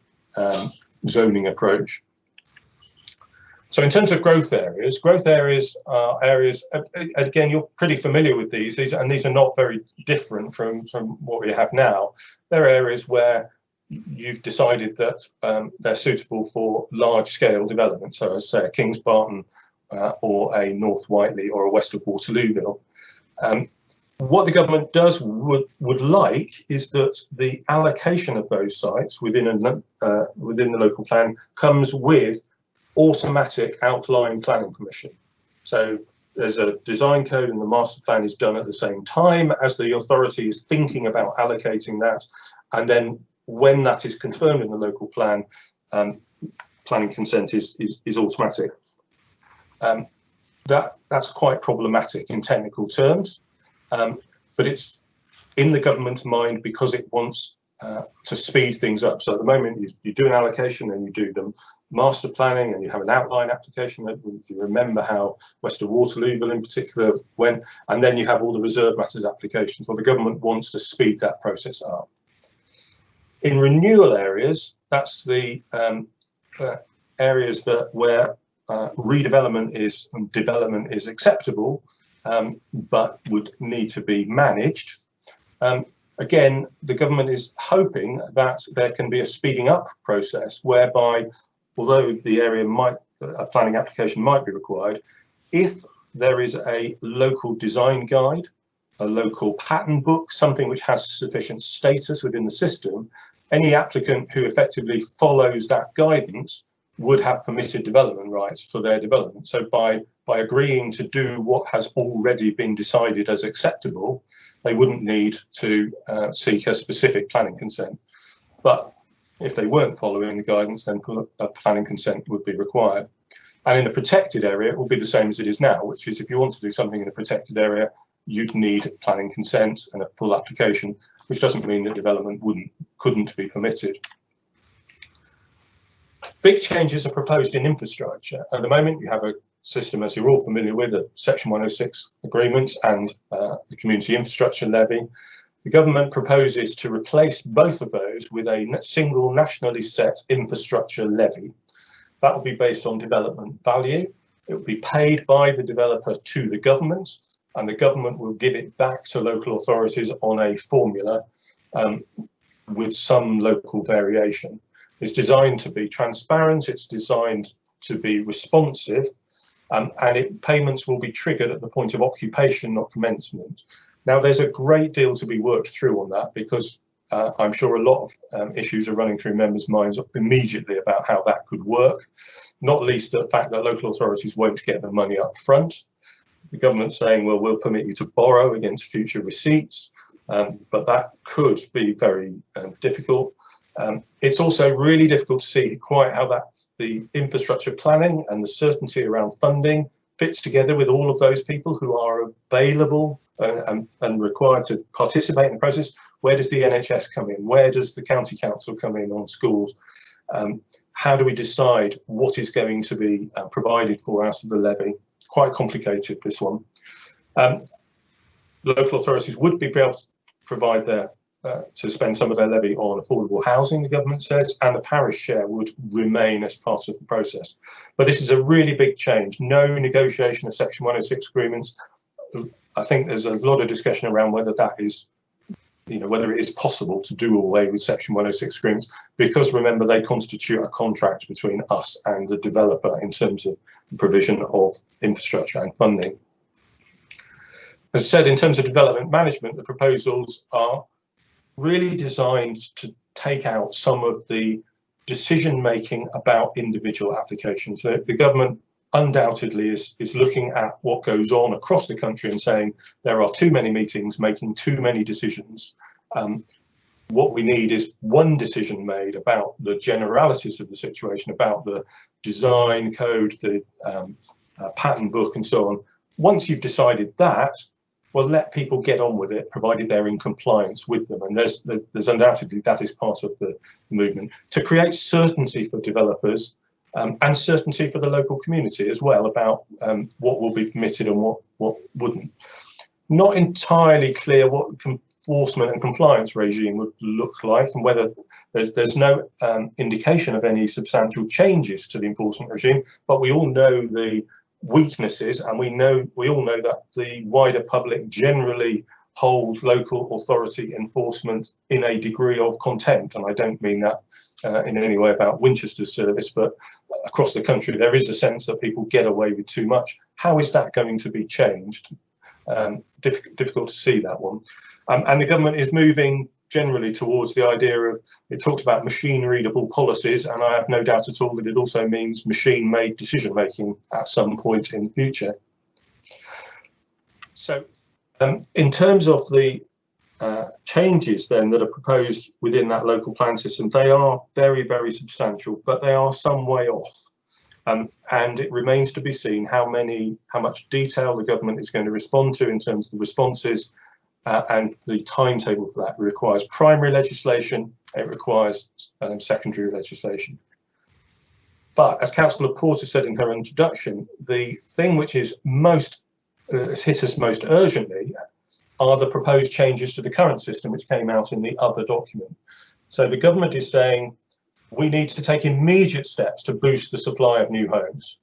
zoning approach. So in terms of growth areas are areas, again, you're pretty familiar with these, and these are not very different from what we have now. They're areas where you've decided that they're suitable for large-scale development, so as say a Kings Barton or a North Whiteley or a West of Waterlooville. What the government would like is that the allocation of those sites within the local plan comes with automatic outline planning permission. So there's a design code and the master plan is done at the same time as the authority is thinking about allocating that, and then when that is confirmed in the local plan, planning consent is automatic. that's quite problematic in technical terms, but it's in the government's mind because it wants to speed things up. So at the moment you do an allocation and you do the master planning and you have an outline application. If you remember how Wester Waterlooville in particular went, and then you have all the reserve matters applications. Well, the government wants to speed that process up. In renewal areas, that's the areas where redevelopment and development is acceptable, but would need to be managed. Again, the government is hoping that there can be a speeding up process whereby, although the area a planning application might be required, if there is a local design guide, a local pattern book, something which has sufficient status within the system, any applicant who effectively follows that guidance would have permitted development rights for their development. So by agreeing to do what has already been decided as acceptable, they wouldn't need to seek a specific planning consent. But if they weren't following the guidance, then a planning consent would be required. And in a protected area, it will be the same as it is now, which is if you want to do something in a protected area, you'd need planning consent and a full application, which doesn't mean that development couldn't be permitted. Big changes are proposed in infrastructure. At the moment, you have a system, as you're all familiar with, of Section 106 agreements and the Community Infrastructure Levy. The government proposes to replace both of those with a single nationally set infrastructure levy. That will be based on development value. It will be paid by the developer to the government, and the government will give it back to local authorities on a formula with some local variation. It's designed to be transparent, it's designed to be responsive, and payments will be triggered at the point of occupation, not commencement. Now, there's a great deal to be worked through on that because I'm sure a lot of issues are running through members' minds immediately about how that could work, not least the fact that local authorities won't get the money up front. The government's saying, well, we'll permit you to borrow against future receipts, but that could be very difficult. It's also really difficult to see quite how the infrastructure planning and the certainty around funding fits together with all of those people who are available and required to participate in the process. Where does the NHS come in? Where does the county council come in on schools? How do we decide what is going to be provided for out of the levy? Quite complicated, this one. Local authorities would be able to provide to spend some of their levy on affordable housing, the government says, and the parish share would remain as part of the process. But this is a really big change. No negotiation of Section 106 agreements. I think there's a lot of discussion around whether that is, whether it is possible to do away with Section 106 agreements, because remember, they constitute a contract between us and the developer in terms of the provision of infrastructure and funding. As I said, in terms of development management, the proposals are really designed to take out some of the decision making about individual applications. The government undoubtedly is looking at what goes on across the country and saying there are too many meetings making too many decisions. What we need is one decision made about the generalities of the situation, about the design code, the pattern book and so on. Once you've decided that, well, let people get on with it, provided they're in compliance with them. And there's undoubtedly that is part of the movement to create certainty for developers and certainty for the local community as well about what will be permitted and what wouldn't. Not entirely clear what enforcement and compliance regime would look like, and whether there's no indication of any substantial changes to the enforcement regime, but we all know the weaknesses, and we all know that the wider public generally hold local authority enforcement in a degree of contempt. And I don't mean that in any way about Winchester's service, but across the country there is a sense that people get away with too much. How is that going to be changed? Difficult to see that one. And the government is moving generally towards the idea of, it talks about machine readable policies, and I have no doubt at all that it also means machine made decision making at some point in the future. So in terms of the changes then that are proposed within that local plan system, they are very, very substantial, but they are some way off. And it remains to be seen how much detail the government is going to respond to in terms of the responses, and the timetable for that. It requires primary legislation, it requires secondary legislation. But as Councillor Porter said in her introduction, the thing which is has hit us most urgently are the proposed changes to the current system, which came out in the other document. So the government is saying we need to take immediate steps to boost the supply of new homes.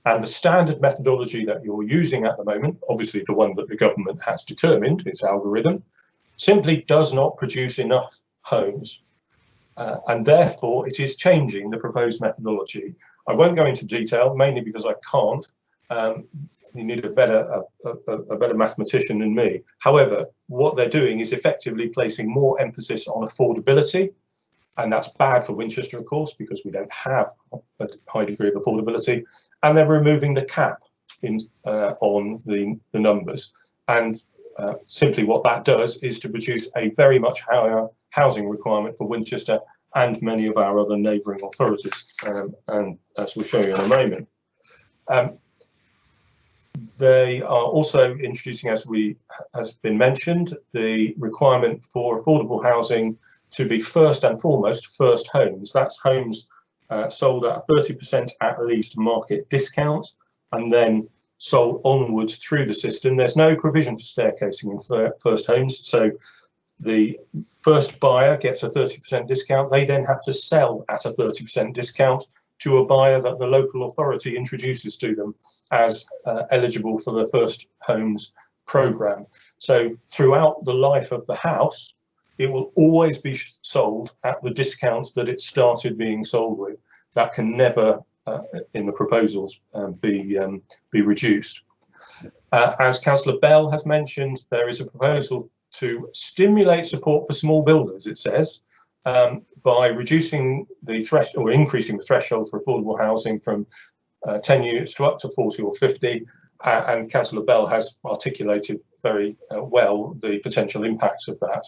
And the standard methodology that you're using at the moment, obviously the one that the government has determined, its algorithm, simply does not produce enough homes. And therefore it is changing the proposed methodology. I won't go into detail, mainly because I can't. You need a better mathematician than me. However, what they're doing is effectively placing more emphasis on affordability, and that's bad for Winchester, of course, because we don't have a high degree of affordability. And they're removing the cap on the numbers. And simply what that does is to produce a very much higher housing requirement for Winchester and many of our other neighbouring authorities, and as we'll show you in a moment. They are also introducing, as has been mentioned, the requirement for affordable housing to be first and foremost first homes. That's homes sold at 30% at least market discount, and then sold onwards through the system. There's no provision for staircasing in first homes, so the first buyer gets a 30% discount. They then have to sell at a 30% discount to a buyer that the local authority introduces to them as eligible for the first homes programme. So throughout the life of the house, it will always be sold at the discount that it started being sold with. That can never, in the proposals, be reduced. As Councillor Bell has mentioned, there is a proposal to stimulate support for small builders, it says, by reducing the threshold or increasing the threshold for affordable housing from 10 units to up to 40 or 50. And Councillor Bell has articulated very well the potential impacts of that.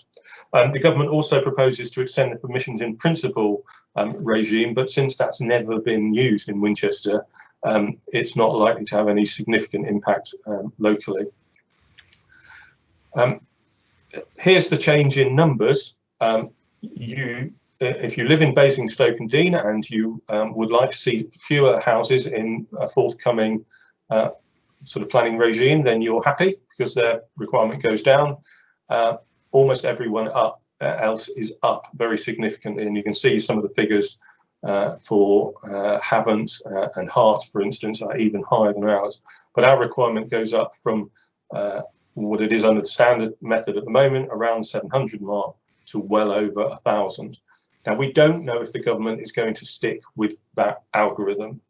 The government also proposes to extend the permissions in principle regime, but since that's never been used in Winchester, it's not likely to have any significant impact locally. Here's the change in numbers. If you live in Basingstoke and Deane and you would like to see fewer houses in a forthcoming sort of planning regime, then you're happy because their requirement goes down. Almost everyone else is up very significantly, and you can see some of the figures for Havant and Hart, for instance, are even higher than ours. But our requirement goes up from what it is under the standard method at the moment, around 700 mark, to well over 1,000. Now, we don't know if the government is going to stick with that algorithm.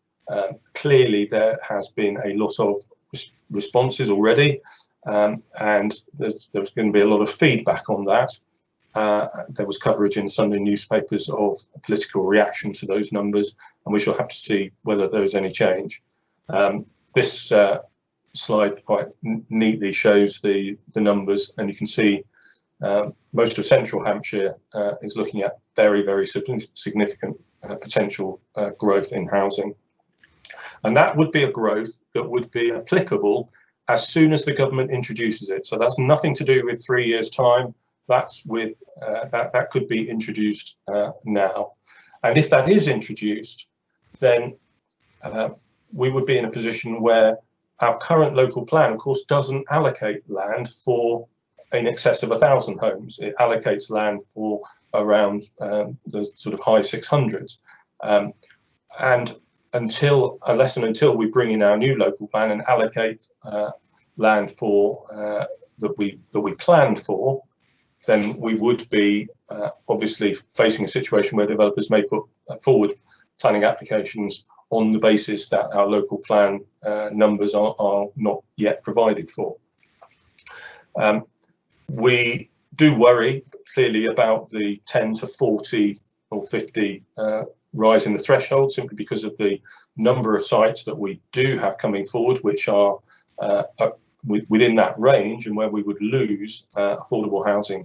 Clearly, there has been a lot of responses already, and there's going to be a lot of feedback on that. There was coverage in Sunday newspapers of a political reaction to those numbers, and we shall have to see whether there is any change. This slide quite neatly shows the numbers, and you can see most of Central Hampshire is looking at very, very significant potential growth in housing. And that would be a growth that would be applicable as soon as the government introduces it. So that's nothing to do with 3 years' time. That's with that could be introduced now. And if that is introduced, then we would be in a position where our current local plan, of course, doesn't allocate land for in excess of 1,000 homes. It allocates land for around the sort of high 600s. And unless and until we bring in our new local plan and allocate land for that we planned for, then we would be obviously facing a situation where developers may put forward planning applications on the basis that our local plan numbers are not yet provided for. We do worry clearly about the 10 to 40 or 50 rise in the threshold, simply because of the number of sites that we do have coming forward, which are within that range and where we would lose affordable housing.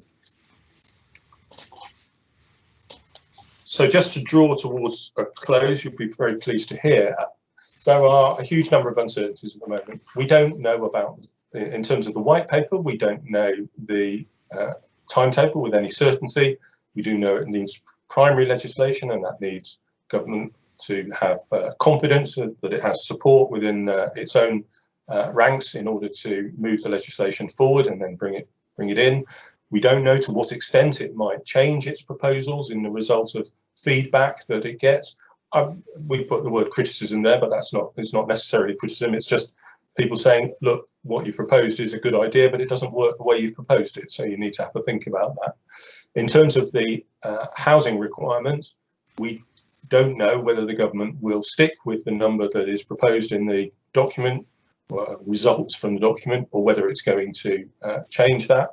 So just to draw towards a close, you'll be very pleased to hear, there are a huge number of uncertainties at the moment. We don't know about, in terms of the white paper, we don't know the timetable with any certainty. We do know it needs primary legislation, and that needs government to have confidence that it has support within its own ranks in order to move the legislation forward and then bring it in. We don't know to what extent it might change its proposals in the result of feedback that it gets. We put the word criticism there, but it's not necessarily criticism. It's just people saying, look, what you proposed is a good idea, but it doesn't work the way you proposed it. So you need to have a think about that. In terms of the housing requirements, we don't know whether the government will stick with the number that is proposed in the document, results from the document, or whether it's going to change that.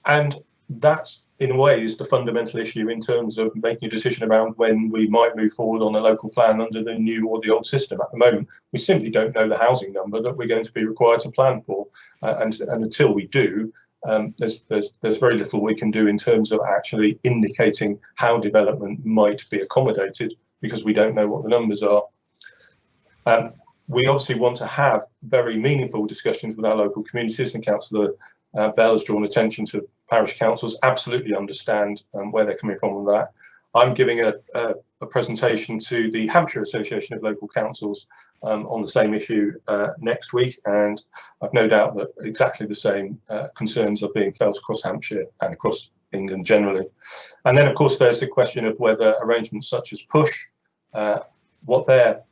And that's, in a way, is the fundamental issue in terms of making a decision around when we might move forward on a local plan under the new or the old system. At the moment, we simply don't know the housing number that we're going to be required to plan for. And until we do, there's very little we can do in terms of actually indicating how development might be accommodated, because we don't know what the numbers are. We obviously want to have very meaningful discussions with our local communities, and Councillor Bell has drawn attention to parish councils absolutely understand where they're coming from on that. I'm giving a presentation to the Hampshire Association of Local Councils on the same issue next week, and I've no doubt that exactly the same concerns are being felt across Hampshire and across England generally. And then, of course, there's the question of whether arrangements such as PUSH, what their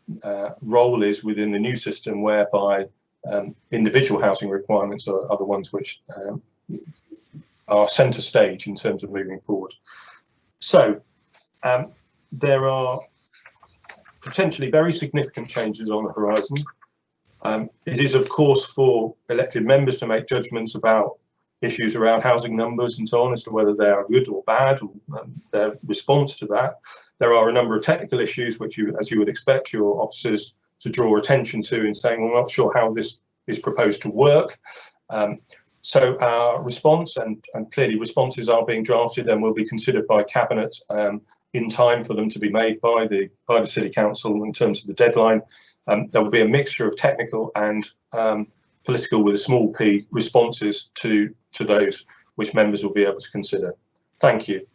role is within the new system, whereby individual housing requirements are the ones which are centre stage in terms of moving forward. So there are potentially very significant changes on the horizon. It is, of course, for elected members to make judgments about issues around housing numbers and so on as to whether they are good or bad, or their response to that. There are a number of technical issues which, as you would expect, your officers to draw attention to in saying, well, I'm not sure how this is proposed to work. So our response, and clearly responses are being drafted and will be considered by Cabinet in time for them to be made by the City Council in terms of the deadline. There will be a mixture of technical and political, with a small p, responses to those which members will be able to consider. Thank you.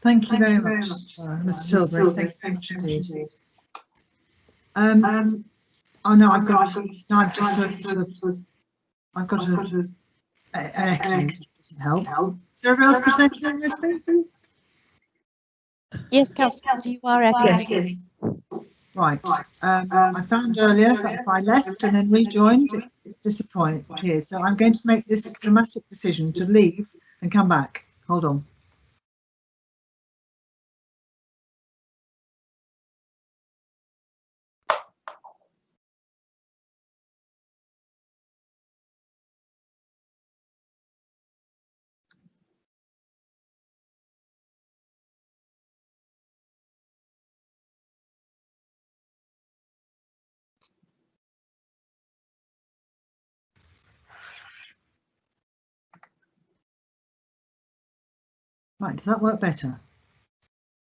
Thank you very much, Mr. Tilbury. Thank you very much indeed. Oh no, I've got an echo. Doesn't help. Is there everyone else presenting this thing? Yes, Councillor, you are echoing. Yes. Right. I found earlier that if I left and then rejoined, it disappeared. So I'm going to make this dramatic decision to leave and come back. Hold on. Right, does that work better?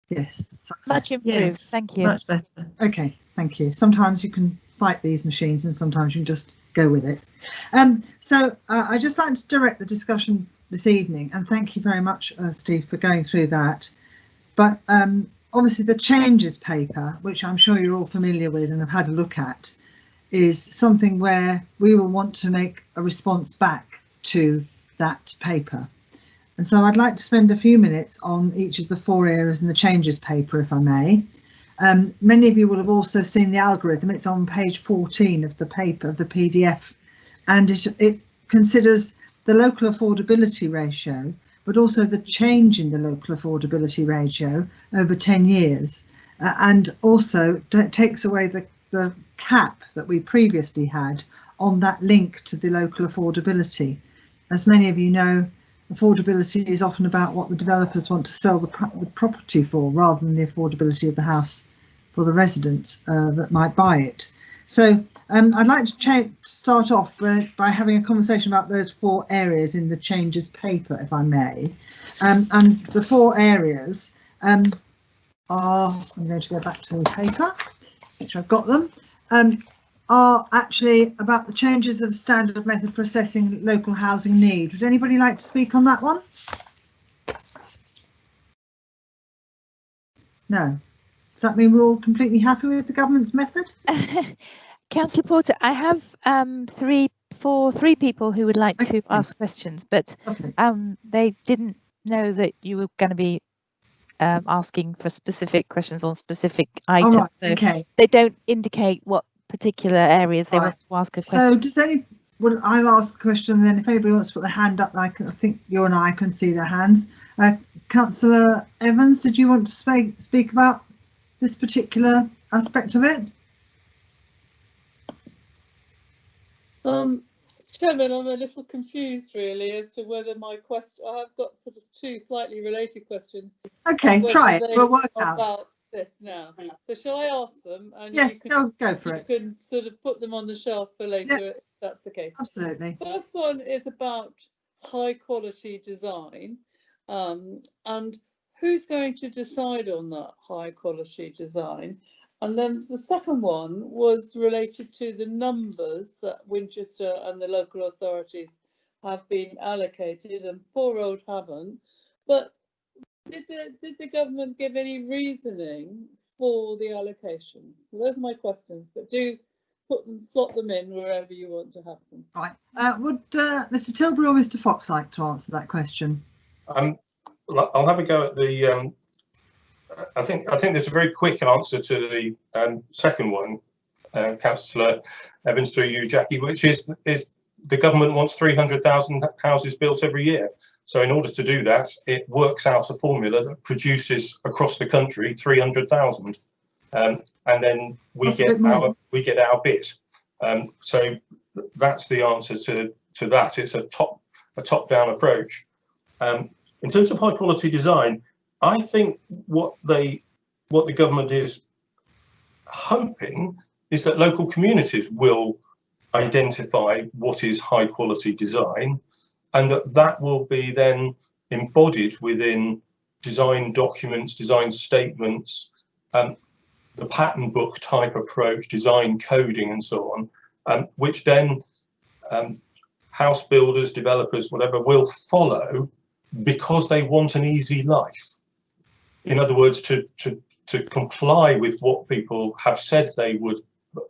Yes. Success. Much improved, yes, thank you. Much better. Okay, thank you. Sometimes you can fight these machines and sometimes you can just go with it. So I'd just like to direct the discussion this evening, and thank you very much, Steve, for going through that. But obviously the changes paper, which I'm sure you're all familiar with and have had a look at, is something where we will want to make a response back to that paper. And so I'd like to spend a few minutes on each of the 4 areas in the changes paper, if I may. Many of you will have also seen the algorithm. It's on page 14 of the paper, of the PDF, and it considers the local affordability ratio, but also the change in the local affordability ratio over 10 years, and also takes away the cap that we previously had on that link to the local affordability. As many of you know, affordability is often about what the developers want to sell the property for, rather than the affordability of the house for the residents that might buy it. So I'd like to start off by having a conversation about those 4 areas in the changes paper, if I may. And the 4 areas are, I'm going to go back to the paper, which I've got them, are actually about the changes of standard method for assessing local housing need. Would anybody like to speak on that one? No. Does that mean we're all completely happy with the government's method? Councillor Porter, I have three people who would like to ask questions, but they didn't know that you were going to be asking for specific questions on specific items. Right, okay. They don't indicate what particular areas they want to ask a question. So does well, I'll ask the question, then if anybody wants to put their hand up, I think you and I can see their hands. Councillor Evans, did you want to speak about this particular aspect of it? Chairman, I'm a little confused really as to whether my question, I've got sort of 2 slightly related questions. Okay, try it, we'll work out. About this now. So shall I ask them? And yes, go for it. You can sort of put them on the shelf for later if that's the case. Absolutely. First one is about high quality design, and who's going to decide on that high quality design? And then the second one was related to the numbers that Winchester and the local authorities have been allocated, and poor old haven't. But did the government give any reasoning for the allocations? So those are my questions, but do slot them in wherever you want to have them. Right. Would Mr. Tilbury or Mr. Fox like to answer that question? I'll have a go at the. I think there's a very quick answer to the second one, Councillor Evans, through you, Jackie, which is the government wants 300,000 houses built every year. So in order to do that, it works out a formula that produces across the country 300,000, and then we get our bit. So that's the answer to that. It's a top-down approach. In terms of high quality design, I think what the government is hoping is that local communities will identify what is high quality design, and that will be then embodied within design documents, design statements, the pattern book type approach, design coding and so on, which then house builders, developers, whatever, will follow because they want an easy life. In other words, to comply with what people have said they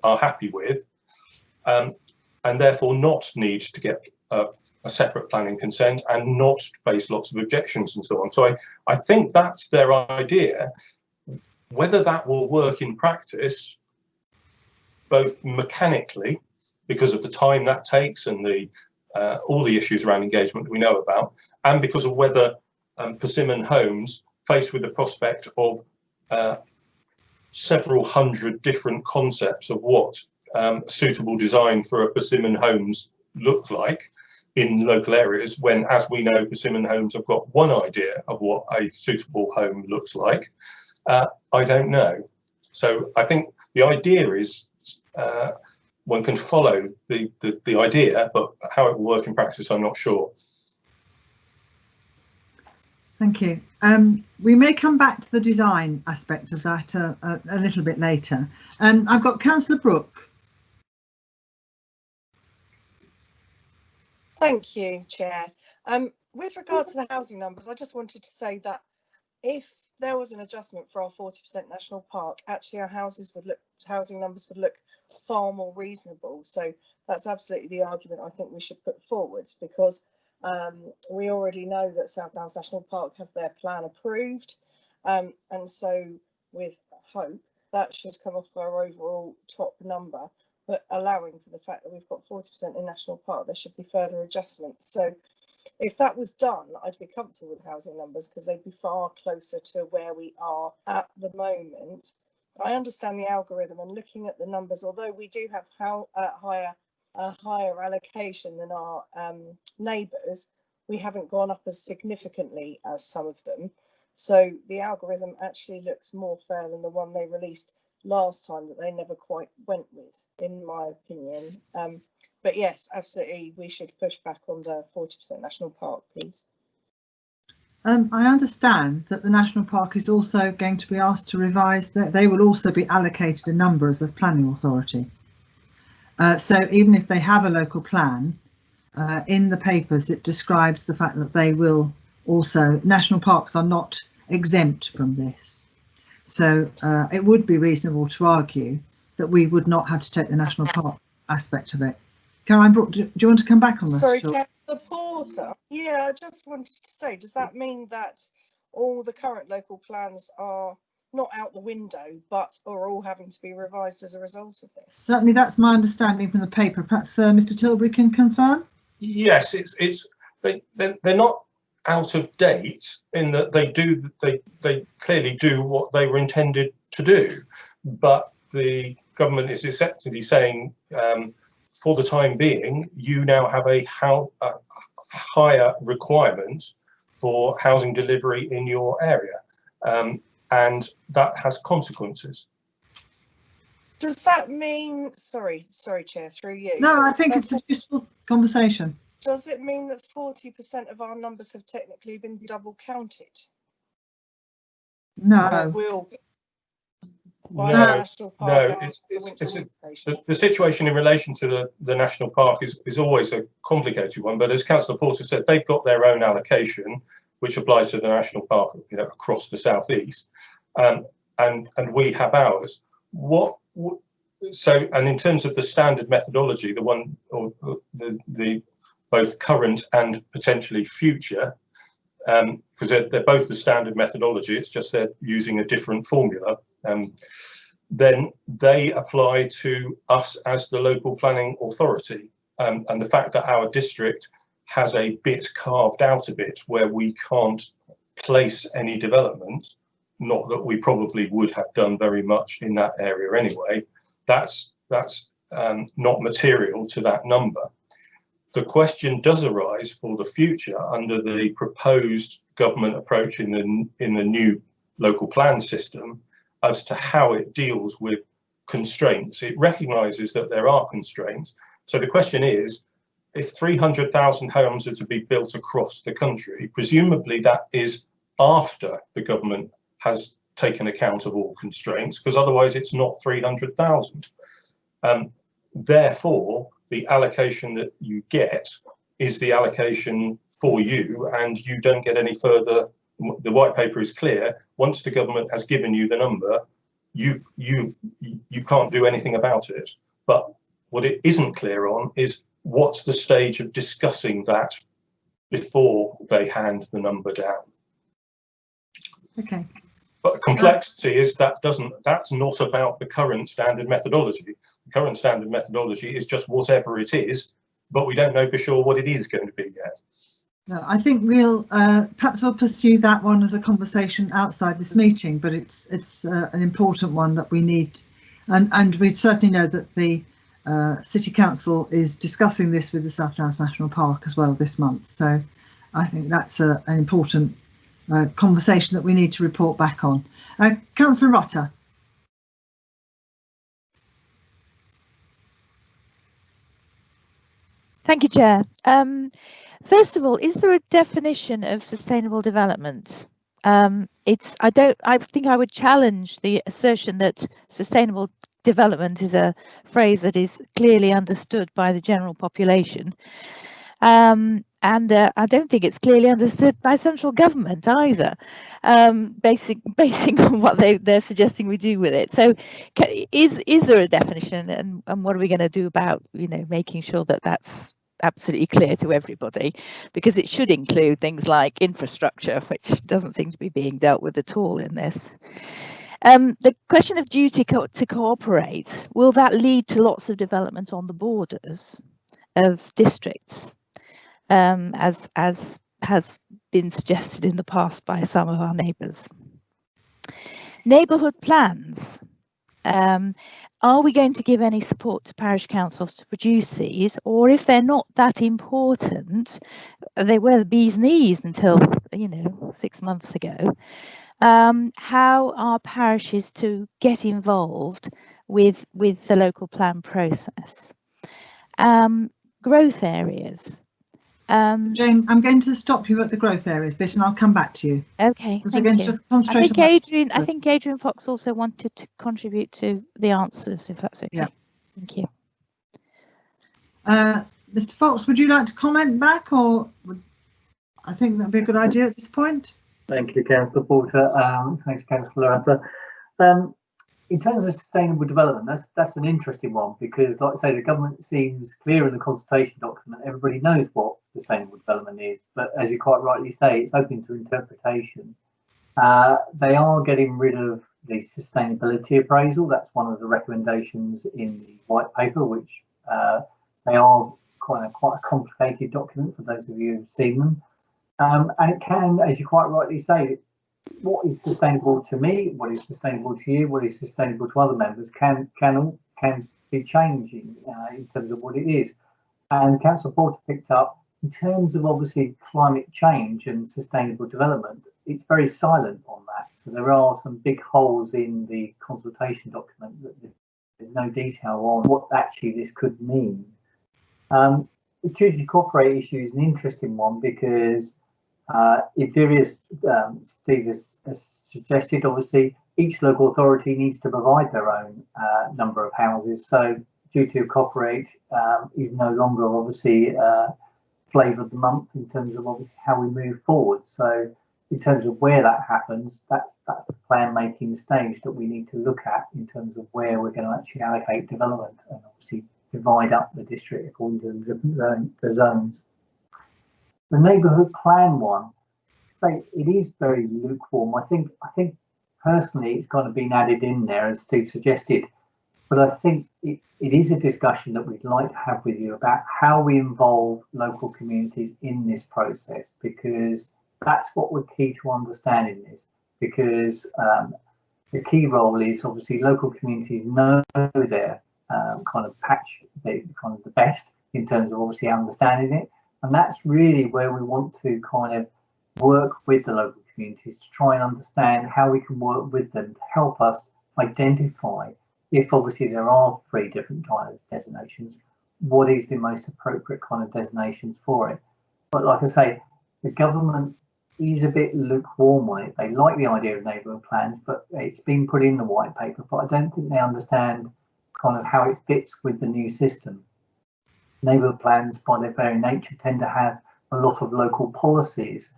are happy with, and therefore not need to get a separate planning consent and not face lots of objections and so on. So I think that's their idea. Whether that will work in practice, both mechanically, because of the time that takes and all the issues around engagement that we know about, and because of whether Persimmon Homes, faced with the prospect of several hundred different concepts of what suitable design for a Persimmon Homes look like in local areas, when, as we know, Persimmon Homes have got one idea of what a suitable home looks like, I don't know. So I think the idea is one can follow the idea, but how it will work in practice, I'm not sure. Thank you. We may come back to the design aspect of that a little bit later. I've got Councillor Brooke. Thank you, Chair. With regard to the housing numbers, I just wanted to say that if there was an adjustment for our 40% national park, actually our housing numbers would look far more reasonable. So that's absolutely the argument I think we should put forwards, because we already know that South Downs National Park have their plan approved, and so with hope that should come off our overall top number, but allowing for the fact that we've got 40% in National Park, there should be further adjustments. So if that was done, I'd be comfortable with housing numbers because they'd be far closer to where we are at the moment. I understand the algorithm, and looking at the numbers, although we do have a higher allocation than our neighbours, we haven't gone up as significantly as some of them. So the algorithm actually looks more fair than the one they released last time that they never quite went with, in my opinion. But yes, absolutely, we should push back on the 40% national park, please. I understand that the National Park is also going to be asked to revise that they will also be allocated a number as the planning authority. So even if they have a local plan, in the papers it describes the fact that they will also, national parks are not exempt from this. So it would be reasonable to argue that we would not have to take the national park aspect of it. Caroline Brooke, do you want to come back on that? Sorry, Councillor Porter. Yeah, I just wanted to say, does that mean that all the current local plans are not out the window, but are all having to be revised as a result of this? Certainly, that's my understanding from the paper. Perhaps Mr. Tilbury can confirm. Yes, they're not out of date in that they clearly do what they were intended to do, but the government is essentially saying, for the time being, you now have a higher requirement for housing delivery in your area, and that has consequences. Does that mean, sorry, Chair, through you? No, I think it's a useful conversation. Does it mean that 40% of our numbers have technically been double counted? No. Will No, the situation in relation to the national park is always a complicated one, but as Councillor Porter said, they've got their own allocation which applies to the national park, you know, across the southeast, and we have ours. And in terms of the standard methodology, the one, or the both current and potentially future, because they're both the standard methodology, it's just they're using a different formula, then they apply to us as the local planning authority. And the fact that our district has a bit carved out a bit where we can't place any development, not that we probably would have done very much in that area anyway, that's not material to that number. The question does arise for the future under the proposed government approach in the new local plan system as to how it deals with constraints. It recognises that there are constraints. So the question is, if 300,000 homes are to be built across the country, presumably that is after the government has taken account of all constraints, because otherwise it's not 300,000. Therefore, the allocation that you get is the allocation for you, and you don't get any further. The white paper is clear. Once the government has given you the number, you can't do anything about it. But what it isn't clear on is what's the stage of discussing that before they hand the number down. Okay. But the complexity is that's not about the current standard methodology. The current standard methodology is just whatever it is, but we don't know for sure what it is going to be yet. No, I think we'll perhaps we'll pursue that one as a conversation outside this meeting, but it's an important one that we need, and we certainly know that the City Council is discussing this with the South Downs National Park as well this month. So I think that's an important conversation that we need to report back on. Councillor Rutter. Thank you, Chair. First of all, is there a definition of sustainable development? I think I would challenge the assertion that sustainable development is a phrase that is clearly understood by the general population. And I don't think it's clearly understood by central government either, basing on what they're suggesting we do with it. So is there a definition, and what are we going to do about, making sure that that's absolutely clear to everybody, because it should include things like infrastructure, which doesn't seem to be being dealt with at all in this. The question of duty to cooperate, will that lead to lots of development on the borders of districts, as has been suggested in the past by some of our neighbours? Neighbourhood plans. Are we going to give any support to parish councils to produce these, or if they're not that important, they were the bee's knees until 6 months ago, how are parishes to get involved with the local plan process? Growth areas. Jane, I'm going to stop you at the growth areas bit, and I'll come back to you. Okay, thank you. Just concentrate I think Adrian Fox also wanted to contribute to the answers, if that's okay. Yeah. Thank you. Mr. Fox, would you like to comment back, or I think that'd be a good idea at this point. Thank you, Councillor Porter. Thanks, Councillor Loretta. In terms of sustainable development, that's an interesting one, because, like I say, the government seems clear in the consultation document. Everybody knows what sustainable development is, but as you quite rightly say, it's open to interpretation. They are getting rid of the sustainability appraisal. That's one of the recommendations in the white paper, which they are quite a complicated document for those of you who've seen them. And it can, as you quite rightly say, what is sustainable to me, what is sustainable to you, what is sustainable to other members can be changing in terms of what it is. And Councillor Porter picked up, in terms of obviously climate change and sustainable development, it's very silent on that. So there are some big holes in the consultation document that there's no detail on what actually this could mean. The Choose to Cooperate issue is an interesting one, because in various, Steve has suggested, obviously, each local authority needs to provide their own number of houses. So Due to Cooperate is no longer obviously flavour of the month in terms of obviously how we move forward. So in terms of where that happens, that's the plan making stage that we need to look at in terms of where we're going to actually allocate development and obviously divide up the district according to the different zones. The neighbourhood plan one, so it is very lukewarm. I think personally it's kind of been added in there, as Steve suggested, but I think it is a discussion that we'd like to have with you about how we involve local communities in this process, because that's what we're key to understanding this, because the key role is obviously local communities know their kind of patch, the best in terms of obviously understanding it. And that's really where we want to kind of work with the local communities to try and understand how we can work with them to help us identify, if obviously there are 3 different types of designations, what is the most appropriate kind of designations for it. But like I say, the government is a bit lukewarm on it. They like the idea of neighbourhood plans, but it's been put in the white paper, but I don't think they understand kind of how it fits with the new system. Neighbourhood plans, by their very nature, tend to have a lot of local policies.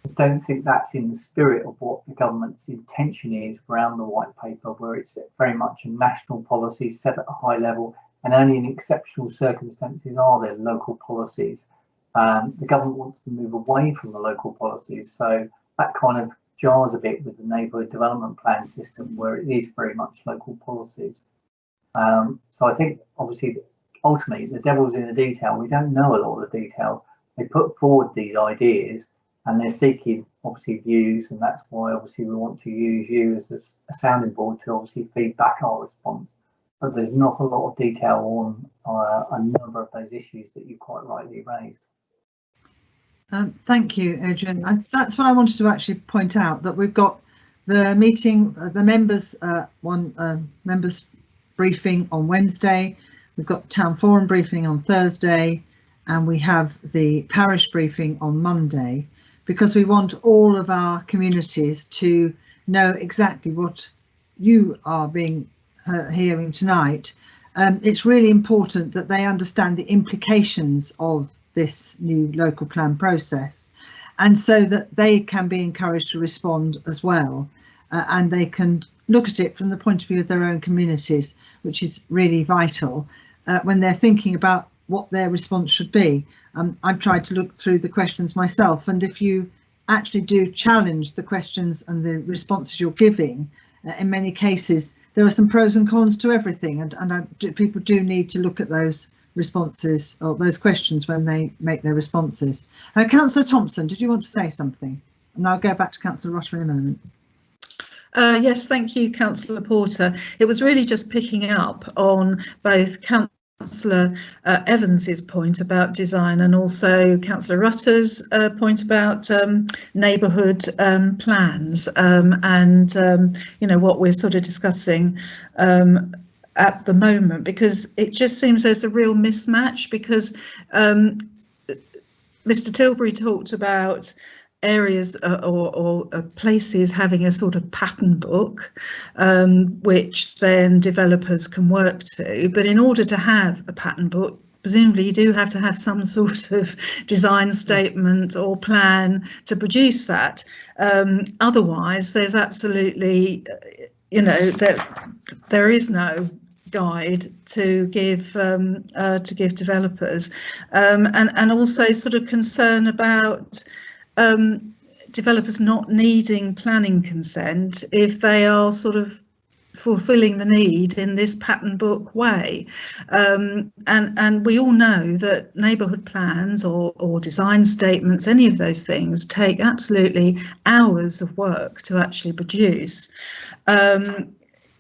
I don't think that's in the spirit of what the government's intention is around the white paper, where it's very much a national policy set at a high level, and only in exceptional circumstances are there local policies. The government wants to move away from the local policies, so that kind of jars a bit with the neighbourhood development plan system, where it is very much local policies. So I think obviously ultimately the devil's in the detail. We don't know a lot of the detail. They put forward these ideas and they're seeking obviously views, and that's why obviously we want to use you as a sounding board to obviously feed back our response. But there's not a lot of detail on a number of those issues that you quite rightly raised. Thank you, Adrian. That's what I wanted to actually point out, that we've got the meeting, the members members briefing on Wednesday. We've got the town forum briefing on Thursday, and we have the parish briefing on Monday, because we want all of our communities to know exactly what you are hearing tonight. It's really important that they understand the implications of this new local plan process, and so that they can be encouraged to respond as well, and they can look at it from the point of view of their own communities, which is really vital when they're thinking about what their response should be. I've tried to look through the questions myself, and if you actually do challenge the questions and the responses you're giving, in many cases there are some pros and cons to everything, and people do need to look at those responses or those questions when they make their responses. Councillor Thompson, did you want to say something? And I'll go back to Councillor Rotter in a moment. Yes, thank you, Councillor Porter. It was really just picking up on both Councillor Councillor Evans's point about design, and also Councillor Rutter's point about neighbourhood plans, and you know, what we're sort of discussing at the moment, because it just seems there's a real mismatch, because Mr. Tilbury talked about areas or places having a sort of pattern book, which then developers can work to. But in order to have a pattern book, presumably you do have to have some sort of design statement or plan to produce that. Otherwise, there's absolutely, you know, there is no guide to give developers, and also sort of concern about developers not needing planning consent if they are sort of fulfilling the need in this pattern book way, and we all know that neighbourhood plans or design statements, any of those things, take absolutely hours of work to actually produce.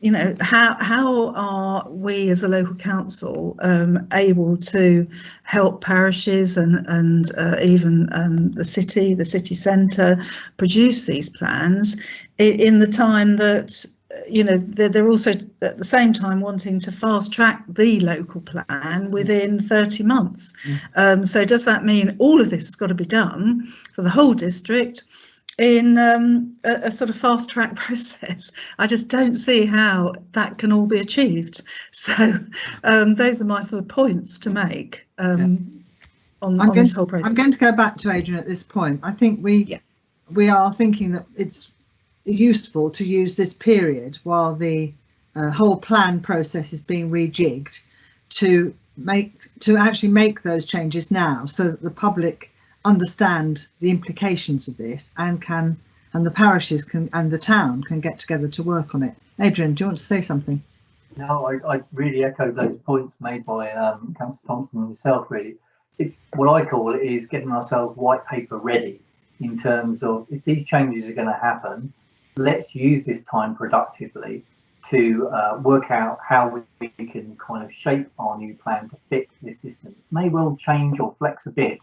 You know, how are we as a local council able to help parishes and even the city centre produce these plans in the time that, you know, they're also at the same time wanting to fast track the local plan within 30 months. So does that mean all of this has got to be done for the whole district in a sort of fast track process? I just don't see how that can all be achieved. So those are my sort of points to make on this whole process. I'm going to go back to Adrian at this point. I think we are thinking that it's useful to use this period while the whole plan process is being rejigged to actually make those changes now, so that the public understand the implications of this and the parishes can and the town can get together to work on it. Adrian, do you want to say something? No, I really echo those points made by Councillor Thompson and yourself. Really, it's what I call it is getting ourselves white paper ready in terms of, if these changes are going to happen, let's use this time productively to work out how we can kind of shape our new plan to fit this system. It may well change or flex a bit,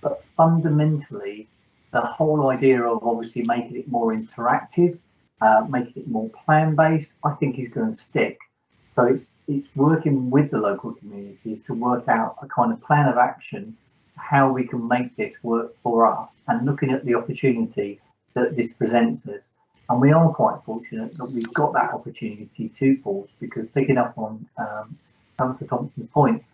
but fundamentally, the whole idea of obviously making it more interactive, making it more plan-based, I think is going to stick. So it's working with the local communities to work out a kind of plan of action, how we can make this work for us, and looking at the opportunity that this presents us. And we are quite fortunate that we've got that opportunity to pause, because picking up on Councillor Thompson's point,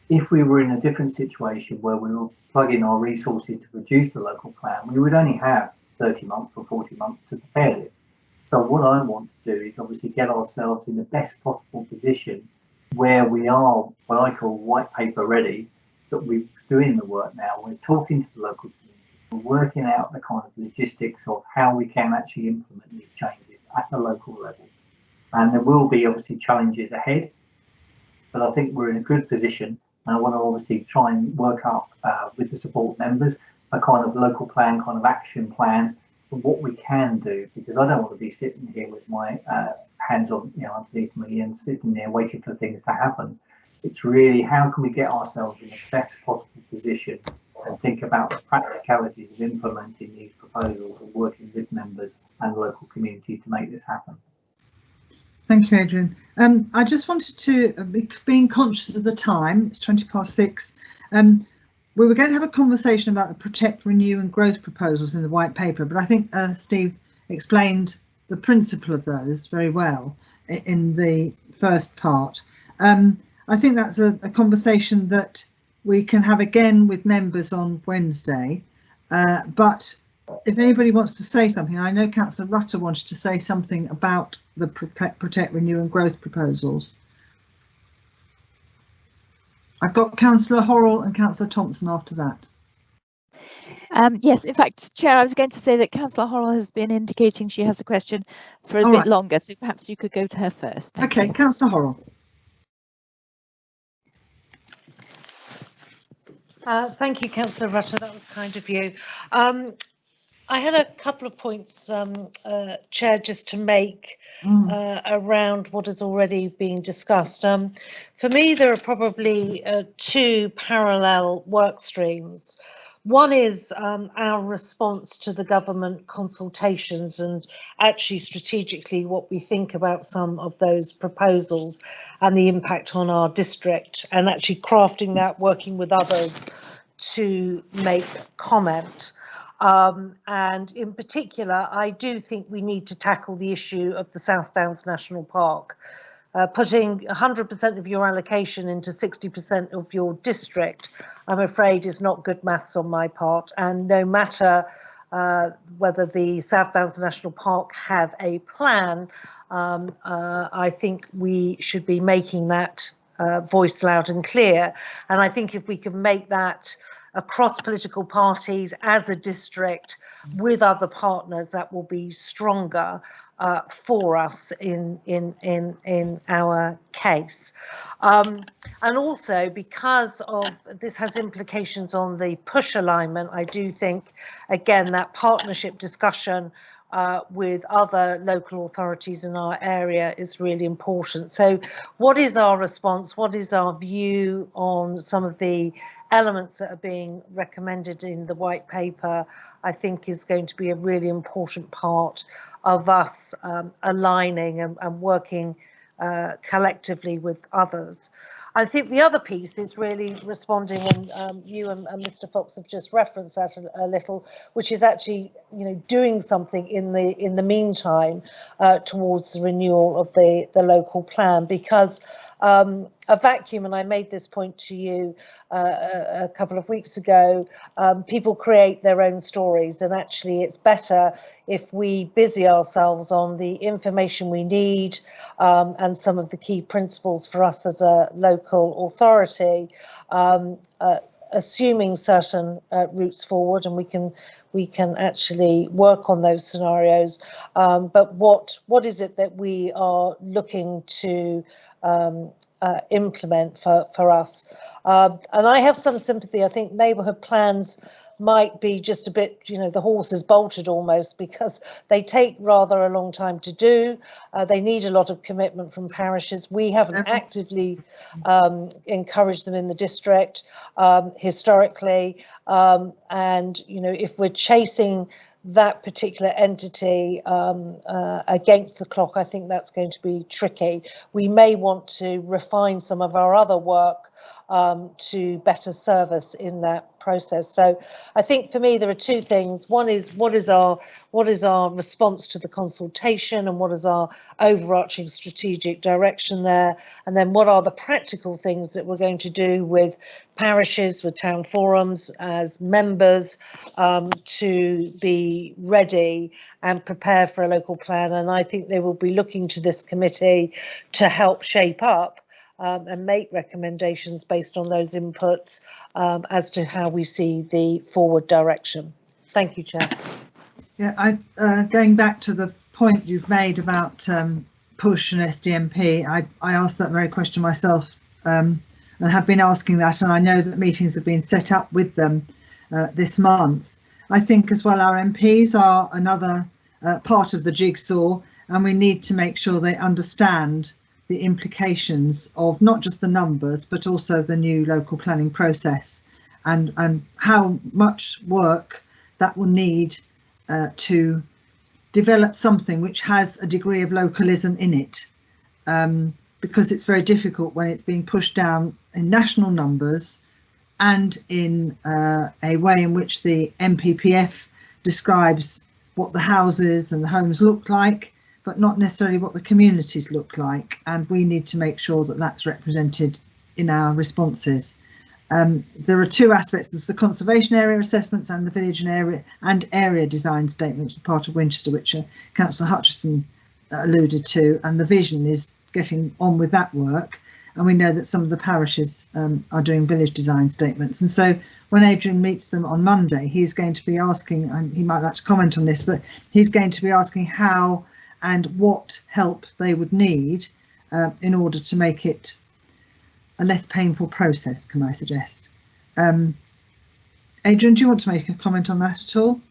if we were in a different situation where we were plugging our resources to produce the local plan, we would only have 30 months or 40 months to prepare this. So what I want to do is obviously get ourselves in the best possible position where we are what I call white paper ready, that we're doing the work now, we're talking to the local community, we're working out the kind of logistics of how we can actually implement these changes at a local level. And there will be obviously challenges ahead, but I think we're in a good position. And I want to obviously try and work up with the support members a kind of local plan, kind of action plan for what we can do, because I don't want to be sitting here with my hands on, you know, underneath me and sitting there waiting for things to happen. It's really how can we get ourselves in the best possible position and think about the practicalities of implementing these proposals and working with members and the local community to make this happen. Thank you, Adrian. I just wanted to, being conscious of the time, it's 6:20. We were going to have a conversation about the Protect, Renew and Growth proposals in the white paper, but I think Steve explained the principle of those very well in the first part. I think that's a conversation that we can have again with members on Wednesday, but if anybody wants to say something, I know Councillor Rutter wanted to say something about the Protect, Renew and Growth proposals. I've got Councillor Horrell and Councillor Thompson after that. Yes, in fact, Chair, I was going to say that Councillor Horrell has been indicating she has a question for a bit longer, so perhaps you could go to her first. Okay, Councillor Horrell. Thank you, Councillor Rutter, that was kind of you. I had a couple of points, Chair, just to make around what has already been discussed. For me, there are probably two parallel work streams. One is our response to the government consultations and actually strategically what we think about some of those proposals and the impact on our district, and actually crafting that, working with others to make comment. And in particular, I do think we need to tackle the issue of the South Downs National Park. Putting 100% of your allocation into 60% of your district, I'm afraid, is not good maths on my part. And no matter whether the South Downs National Park have a plan, I think we should be making that voice loud and clear. And I think if we can make that across political parties as a district with other partners, that will be stronger for us in our case. And also, because of this has implications on the push alignment, I do think, again, that partnership discussion with other local authorities in our area is really important. So what is our response? What is our view on some of the elements that are being recommended in the white paper? I think is going to be a really important part of us aligning and working collectively with others. I think the other piece is really responding, and you and Mr. Fox have just referenced that a little, which is actually, you know, doing something in the meantime towards the renewal of the local plan, because a vacuum, and I made this point to you a couple of weeks ago, people create their own stories, and actually it's better if we busy ourselves on the information we need and some of the key principles for us as a local authority, assuming certain routes forward, and we can actually work on those scenarios. But what is it that we are looking to implement for us? And I have some sympathy. I think neighbourhood plans might be just a bit, you know, the horse is bolted almost, because they take rather a long time to do. They need a lot of commitment from parishes. We haven't actively encouraged them in the district historically. And, you know, if we're chasing that particular entity against the clock, I think that's going to be tricky. We may want to refine some of our other work to better service in that process. So I think for me there are two things. One is what is our response to the consultation, and what is our overarching strategic direction there, and then what are the practical things that we're going to do with parishes, with town forums as members, to be ready and prepare for a local plan. And I think they will be looking to this committee to help shape up and make recommendations based on those inputs as to how we see the forward direction. Thank you, Chair. Yeah, going back to the point you've made about push and SDMP, I asked that very question myself and have been asking that, and I know that meetings have been set up with them this month. I think as well our MPs are another part of the jigsaw, and we need to make sure they understand the implications of not just the numbers but also the new local planning process, and how much work that will need to develop something which has a degree of localism in it, because it's very difficult when it's being pushed down in national numbers and in a way in which the NPPF describes what the houses and the homes look like, but not necessarily what the communities look like, and we need to make sure that that's represented in our responses. There are two aspects: there's the conservation area assessments and the village and area design statements, part of Winchester, which Councillor Hutchison alluded to, and the vision is getting on with that work. And we know that some of the parishes are doing village design statements, and so when Adrian meets them on Monday, he's going to be asking, and he might like to comment on this, but he's going to be asking how and what help they would need in order to make it a less painful process, can I suggest. Adrian, do you want to make a comment on that at all?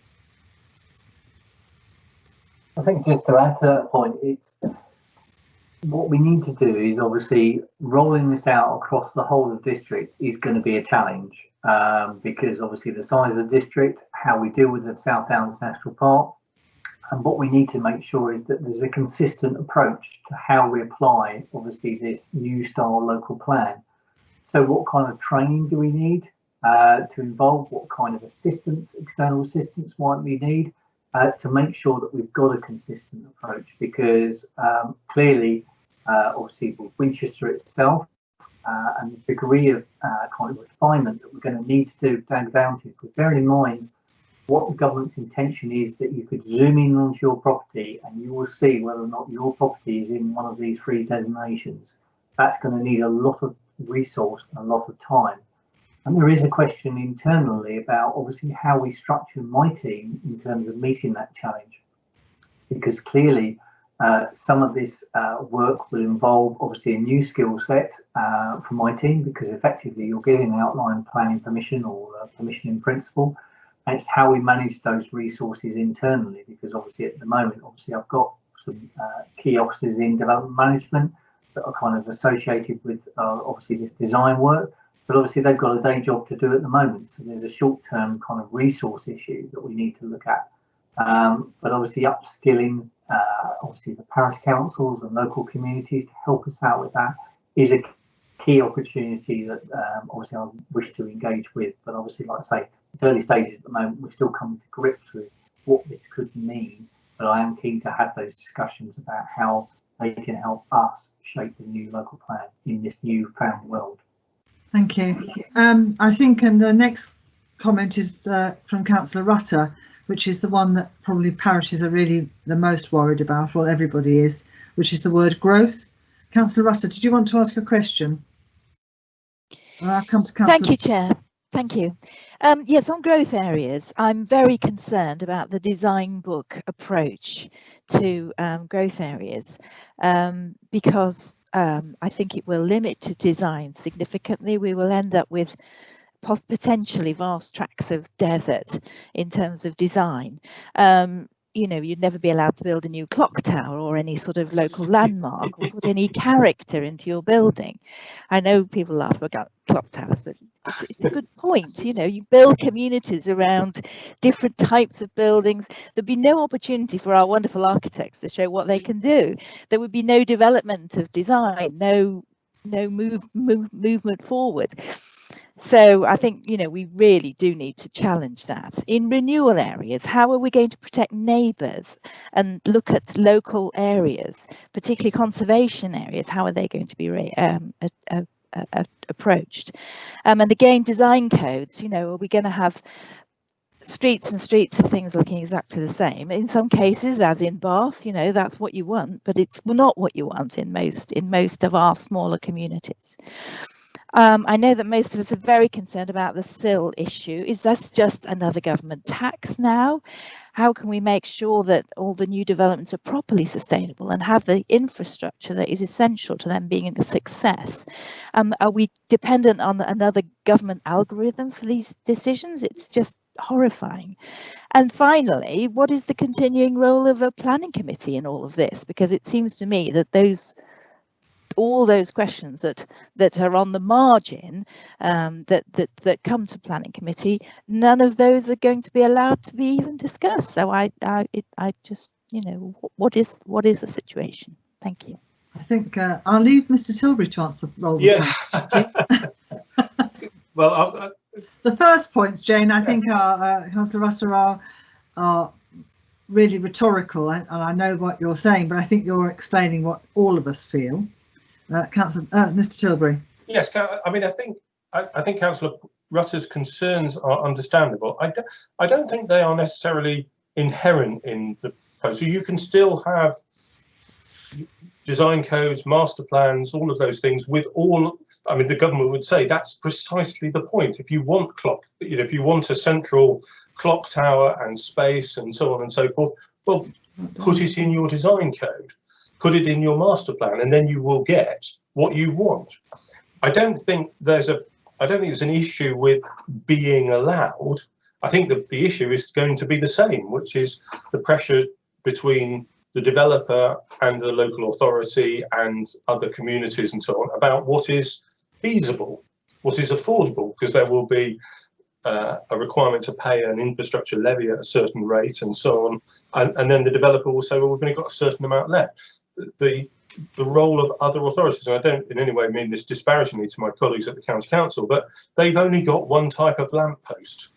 I think just to add to that point, it's what we need to do is obviously rolling this out across the whole of the district is going to be a challenge, because obviously the size of the district, how we deal with the South Downs National Park, and what we need to make sure is that there's a consistent approach to how we apply obviously this new style local plan. So what kind of training do we need to involve? What kind of assistance, external assistance might we need to make sure that we've got a consistent approach? Because clearly, obviously with Winchester itself and the degree of kind of refinement that we're going to need to go down to, because bearing in mind what the government's intention is that you could zoom in onto your property and you will see whether or not your property is in one of these freeze designations. That's going to need a lot of resource and a lot of time. And there is a question internally about obviously how we structure my team in terms of meeting that challenge, because clearly some of this work will involve obviously a new skill set for my team, because effectively you're giving outline planning permission or permission in principle. And it's how we manage those resources internally, because obviously at the moment, obviously I've got some key officers in development management that are kind of associated with obviously this design work, but obviously they've got a day job to do at the moment. So there's a short-term kind of resource issue that we need to look at. But obviously upskilling obviously the parish councils and local communities to help us out with that is a key opportunity that obviously I wish to engage with. But obviously, like I say, it's early stages at the moment. We're still coming to grips with what this could mean, but I am keen to have those discussions about how they can help us shape the new local plan in this new found world. Thank you. I think, and the next comment is from Councillor Rutter, which is the one that probably parishes are really the most worried about, well, everybody is, which is the word growth. Councillor Rutter, did you want to ask a question? I'll come to Councillor. Thank you, Chair. Thank you. Yes, on growth areas, I'm very concerned about the design book approach to growth areas, because I think it will limit to design significantly. We will end up with potentially vast tracts of desert in terms of design. You know, you'd never be allowed to build a new clock tower or any sort of local landmark or put any character into your building. I know people laugh about clock towers, but it's a good point. You know, you build communities around different types of buildings. There'd be no opportunity for our wonderful architects to show what they can do. There would be no development of design, no movement forward. So I think, you know, we really do need to challenge that. In renewal areas, how are we going to protect neighbours and look at local areas, particularly conservation areas? How are they going to be approached? And again, design codes, you know, are we going to have streets and streets of things looking exactly the same? In some cases, as in Bath, you know, that's what you want, but it's not what you want in most of our smaller communities. I know that most of us are very concerned about the SIL issue. Is this just another government tax now? How can we make sure that all the new developments are properly sustainable and have the infrastructure that is essential to them being a success? Are we dependent on another government algorithm for these decisions? It's just horrifying. And finally, what is the continuing role of a planning committee in all of this? Because it seems to me that all those questions that are on the margin that come to planning committee, none of those are going to be allowed to be even discussed. So I just, you know, what is the situation? Thank you. I think I'll leave Mr. Tilbury to answer the role. Yeah. Well, the first points, Jane, I think are Councillor Rutter are really rhetorical, and I know what you're saying, but I think you're explaining what all of us feel. Mr. Tilbury. Yes, I mean, I think Councillor Rutter's concerns are understandable. I don't think they are necessarily inherent in the proposal. You can still have design codes, master plans, all of those things with all. I mean, the government would say that's precisely the point. If you want if you want a central clock tower and space and so on and so forth, well, put it in your design code. Put it in your master plan, and then you will get what you want. I don't think there's an issue with being allowed. I think that the issue is going to be the same, which is the pressure between the developer and the local authority and other communities and so on about what is feasible, what is affordable, because there will be a requirement to pay an infrastructure levy at a certain rate and so on, and then the developer will say, well, we've only got a certain amount left. The role of other authorities, and I don't in any way mean this disparagingly to my colleagues at the County Council, but they've only got one type of lamppost,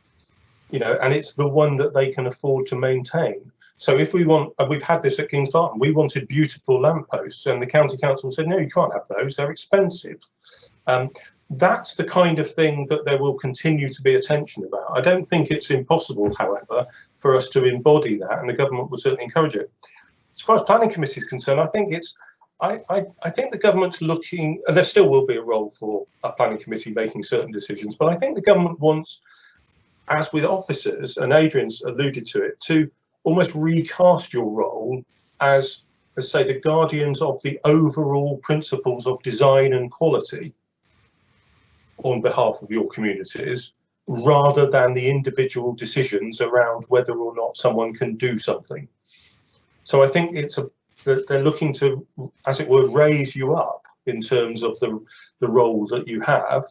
you know, and it's the one that they can afford to maintain. So if we want, we've had this at Kings Barton, we wanted beautiful lampposts, and the County Council said, no, you can't have those, they're expensive. That's the kind of thing that there will continue to be attention about. I don't think it's impossible, however, for us to embody that, and the government will certainly encourage it. As far as planning committee is concerned, I think it's, I think the government's looking, and there still will be a role for a planning committee making certain decisions, but I think the government wants, as with officers, and Adrian's alluded to it, to almost recast your role as say, the guardians of the overall principles of design and quality on behalf of your communities, rather than the individual decisions around whether or not someone can do something. So I think it's they're looking to, as it were, raise you up in terms of the role that you have,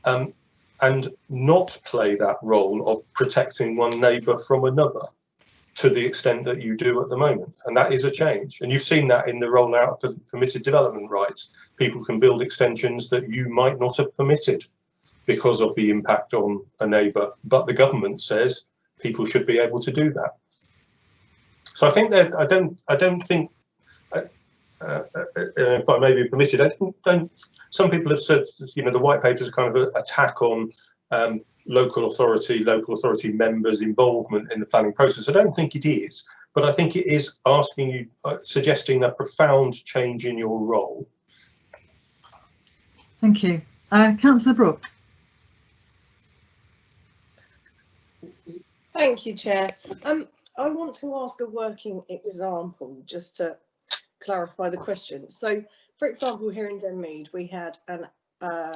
and not play that role of protecting one neighbour from another to the extent that you do at the moment. And that is a change. And you've seen that in the rollout of permitted development rights. People can build extensions that you might not have permitted because of the impact on a neighbour, but the government says people should be able to do that. So I think that I don't think, if I may be permitted, some people have said, you know, the white paper is a kind of an attack on local authority members' involvement in the planning process. I don't think it is, but I think it is asking you, suggesting a profound change in your role. Thank you. Councillor Brooke. Thank you, Chair. I want to ask a working example just to clarify the question. So, for example, here in Denmead, we had an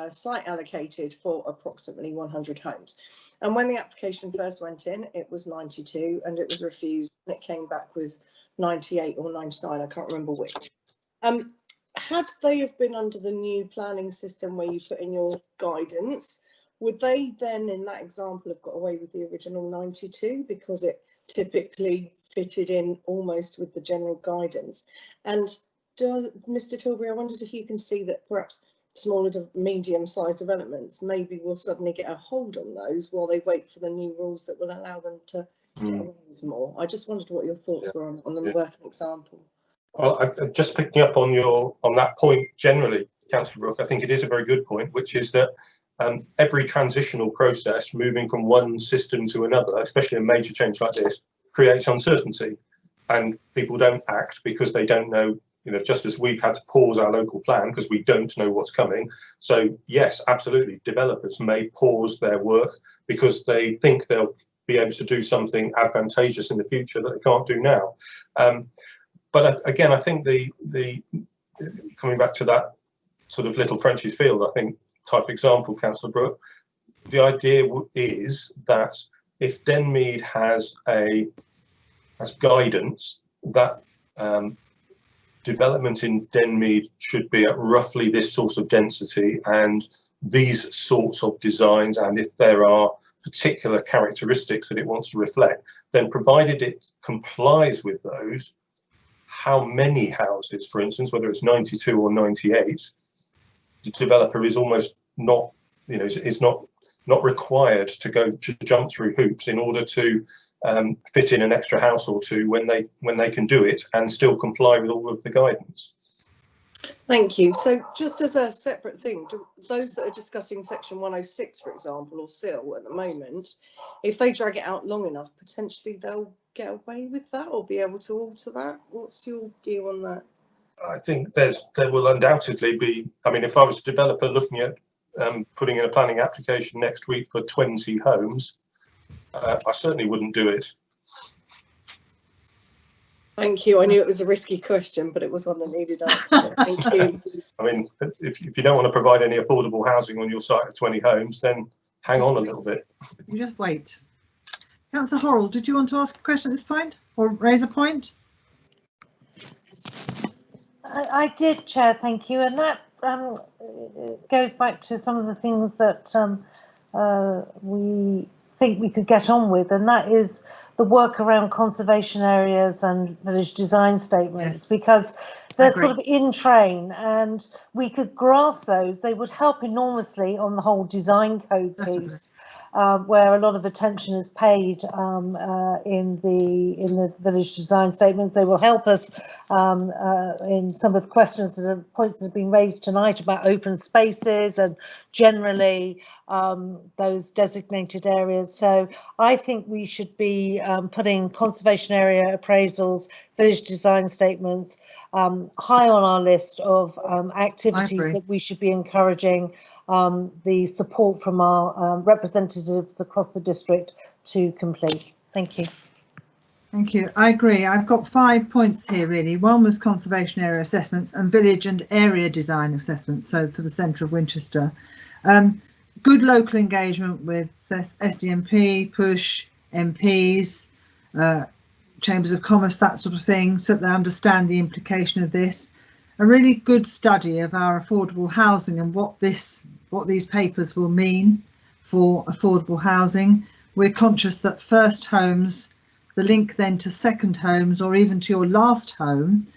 site allocated for approximately 100 homes, and when the application first went in, it was 92 and it was refused, and it came back with 98 or 99, I can't remember which. Had they have been under the new planning system where you put in your guidance, would they then in that example have got away with the original 92 because it typically fitted in almost with the general guidance? And does Mr. Tilbury, I wondered if you can see that perhaps smaller to medium-sized developments maybe will suddenly get a hold on those while they wait for the new rules that will allow them to get away with more. I just wondered what your thoughts were on the working example. Well, just picking up on that point generally, Councillor Brooke, I think it is a very good point, which is that every transitional process moving from one system to another, especially a major change like this, creates uncertainty, and people don't act because they don't know. You know, just as we've had to pause our local plan because we don't know what's coming. So yes, absolutely, developers may pause their work because they think they'll be able to do something advantageous in the future that they can't do now. But again, I think the coming back to that sort of little French's Field, I think, type example, Councillor Brooke, the idea is that if Denmead has guidance that development in Denmead should be at roughly this sort of density and these sorts of designs, and if there are particular characteristics that it wants to reflect, then provided it complies with those, how many houses, for instance, whether it's 92 or 98, the developer is almost not, you know, is not required to jump through hoops in order to fit in an extra house or two when they can do it and still comply with all of the guidance. Thank you. So just as a separate thing, do those that are discussing section 106, for example, or SIL at the moment, if they drag it out long enough, potentially they'll get away with that or be able to alter that? What's your view on that? I think there will undoubtedly be, I mean, if I was a developer looking at putting in a planning application next week for 20 homes, I certainly wouldn't do it. Thank you. I knew it was a risky question, but it was one that needed answering. Thank you. I mean, if you don't want to provide any affordable housing on your site of 20 homes, then hang on a little bit. You just wait. Councillor Horrell, did you want to ask a question at this point or raise a point? I did, Chair, thank you. And that goes back to some of the things that we think we could get on with, and that is the work around conservation areas and village design statements, yes, because they're sort of in train and we could grasp those. They would help enormously on the whole design code piece. Where a lot of attention is paid in the village design statements. They will help us in some of the questions points that have been raised tonight about open spaces and generally those designated areas. So I think we should be putting conservation area appraisals, village design statements high on our list of activities that we should be encouraging the support from our representatives across the district to complete. Thank you. Thank you. I agree. I've got 5 points here really. One was conservation area assessments and village and area design assessments. So for the centre of Winchester, good local engagement with SDMP, PUSH, MPs, chambers of commerce, that sort of thing, so that they understand the implication of this. A really good study of our affordable housing and what these papers will mean for affordable housing. We're conscious that first homes, the link then to second homes or even to your last home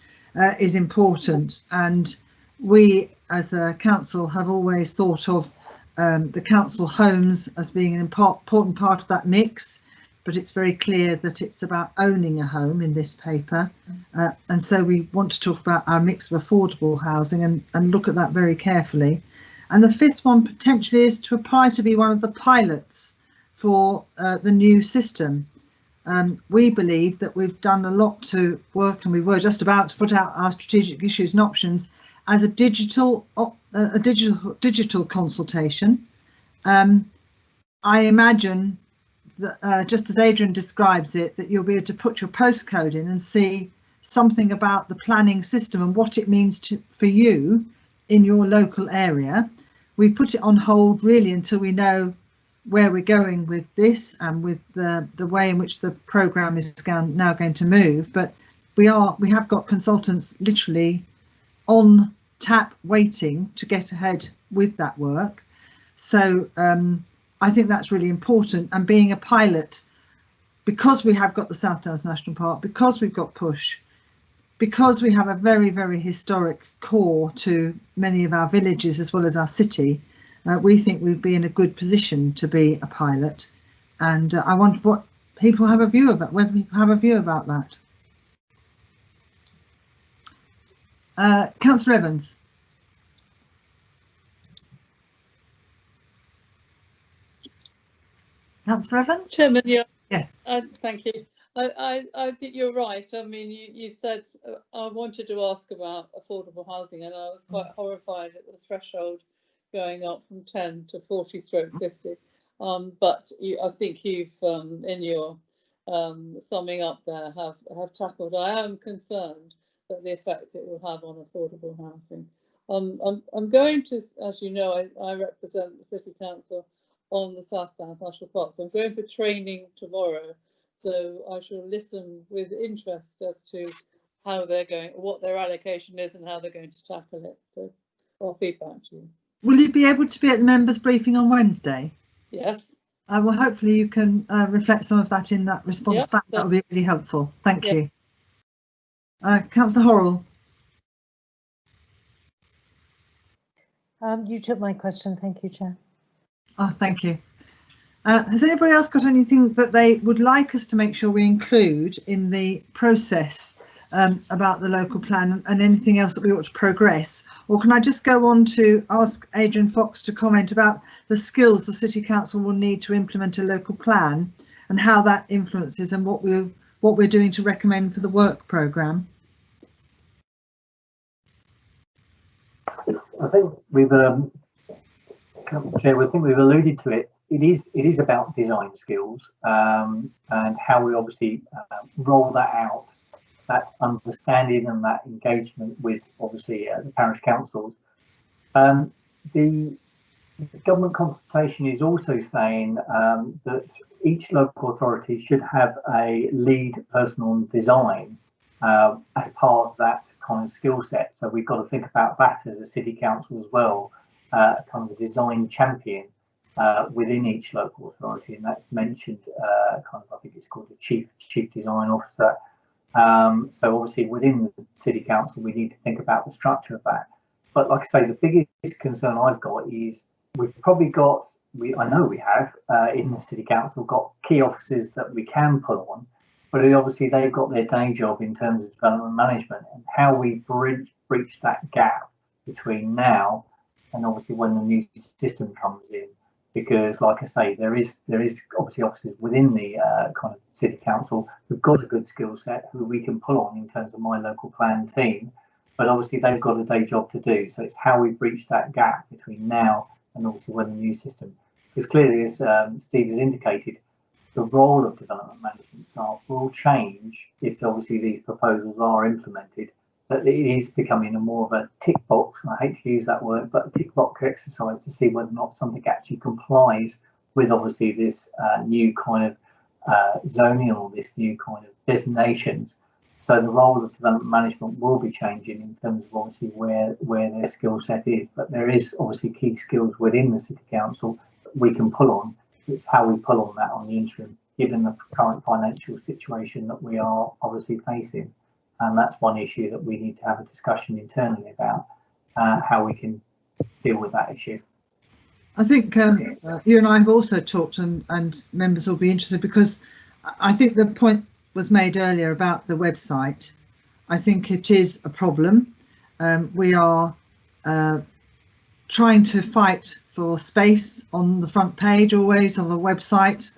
is important, and we as a council have always thought of the council homes as being an important part of that mix, but it's very clear that it's about owning a home in this paper, and so we want to talk about our mix of affordable housing and look at that very carefully. And the fifth one potentially is to apply to be one of the pilots for the new system. We believe that we've done a lot to work, and we were just about to put out our strategic issues and options as a digital consultation. I imagine that, just as Adrian describes it, that you'll be able to put your postcode in and see something about the planning system and what it means for you in your local area. We put it on hold really until we know where we're going with this and with the way in which the programme is now going to move. But we have got consultants literally on tap waiting to get ahead with that work. So I think that's really important, and being a pilot, because we have got the South Downs National Park, because we've got PUSH, because we have a very, very historic core to many of our villages as well as our city, we think we'd be in a good position to be a pilot. And I wonder what people have a view of that, whether people have a view about that. Councillor Evans. Councillor Evans? Chairman, yeah. Yeah. Thank you. I think you're right. I mean, you said I wanted to ask about affordable housing, and I was quite horrified at the threshold going up from 10 to 40/50. But I think you've, in your summing up there, have tackled. I am concerned that the effect it will have on affordable housing. I'm going to, as you know, I represent the City Council on the South Downs National Park. So I'm going for training tomorrow, so I shall listen with interest as to how they're going, what their allocation is and how they're going to tackle it. So I'll feed back to you. Will you be able to be at the members' briefing on Wednesday? Yes. Well, hopefully you can reflect some of that in that response. Yep, that will be really helpful. Thank you. Councillor Horrell. You took my question. Thank you, Chair. Oh, thank you. Has anybody else got anything that they would like us to make sure we include in the process about the local plan, and anything else that we ought to progress? Or can I just go on to ask Adrian Fox to comment about the skills the City Council will need to implement a local plan and how that influences and what we're doing to recommend for the work programme? I think we've Chair, I think we've alluded to it. It is about design skills and how we obviously roll that out, that understanding and that engagement with obviously the parish councils. The government consultation is also saying that each local authority should have a lead person on design as part of that kind of skill set. So we've got to think about that as a city council as well, kind of a design champion within each local authority, and that's mentioned kind of, I think it's called the chief design officer. So obviously within the city council we need to think about the structure of that. But like I say, the biggest concern I've got is we've probably got, I know we have in the city council got key officers that we can pull on, but obviously they've got their day job in terms of development management, and how we breach that gap between now and obviously when the new system comes in. Because like I say, there is obviously officers within the kind of city council who've got a good skill set who we can pull on in terms of my local plan team, but obviously they've got a day job to do. So it's how we breach that gap between now and obviously when the new system, because clearly as Steve has indicated, the role of development management staff will change if obviously these proposals are implemented. That it is becoming a more of a tick box, and I hate to use that word, but a tick box exercise to see whether or not something actually complies with obviously this new kind of zoning or this new kind of designations. So the role of development management will be changing in terms of obviously where their skill set is, but there is obviously key skills within the city council that we can pull on. It's how we pull on that on the interim, given the current financial situation that we are obviously facing. And that's one issue that we need to have a discussion internally about how we can deal with that issue. I think you and I have also talked, and members will be interested, because I think the point was made earlier about the website. I think it is a problem. We are trying to fight for space on the front page always of a website.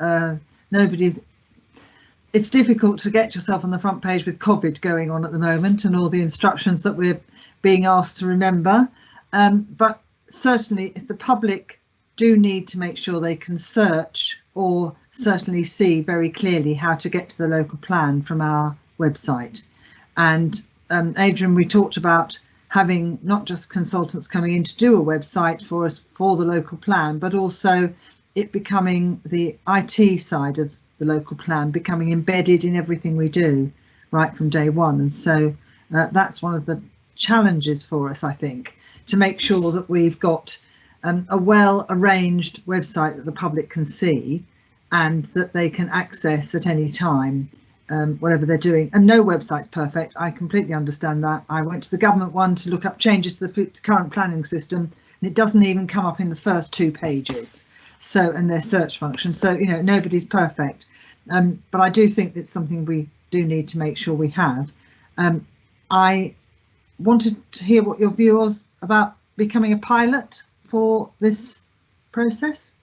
It's difficult to get yourself on the front page with COVID going on at the moment and all the instructions that we're being asked to remember. But certainly if the public do need to make sure they can search or certainly see very clearly how to get to the local plan from our website. And Adrian, we talked about having not just consultants coming in to do a website for us for the local plan, but also it becoming the IT side of the local plan, becoming embedded in everything we do right from day one. And so that's one of the challenges for us, I think, to make sure that we've got a well arranged website that the public can see and that they can access at any time, whatever they're doing. And no website's perfect. I completely understand that. I went to the government one to look up changes to the current planning system, and it doesn't even come up in the first 2 pages. So, and their search function. So, you know, nobody's perfect. But I do think it's something we do need to make sure we have. I wanted to hear what your view was about becoming a pilot for this process.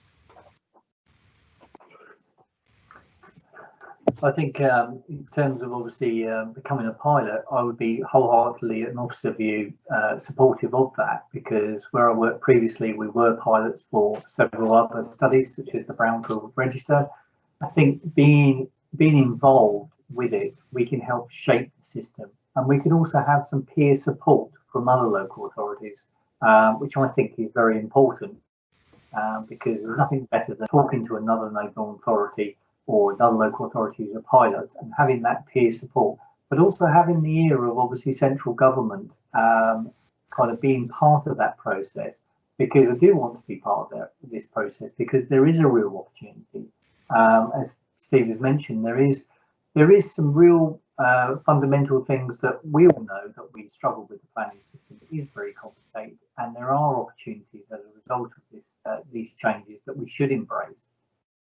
I think in terms of obviously becoming a pilot, I would be wholeheartedly an officer view supportive of that, because where I worked previously, we were pilots for several other studies, such as the Brownfield Register. I think being involved with it, we can help shape the system, and we can also have some peer support from other local authorities, which I think is very important, because there's nothing better than talking to another local authority or another local authority who's a pilot and having that peer support, but also having the ear of obviously central government kind of being part of that process, because I do want to be part of this process, because there is a real opportunity. As Steve has mentioned, there is some real fundamental things that we all know that we struggle with the planning system. It is very complicated, and there are opportunities as a result of this, these changes that we should embrace.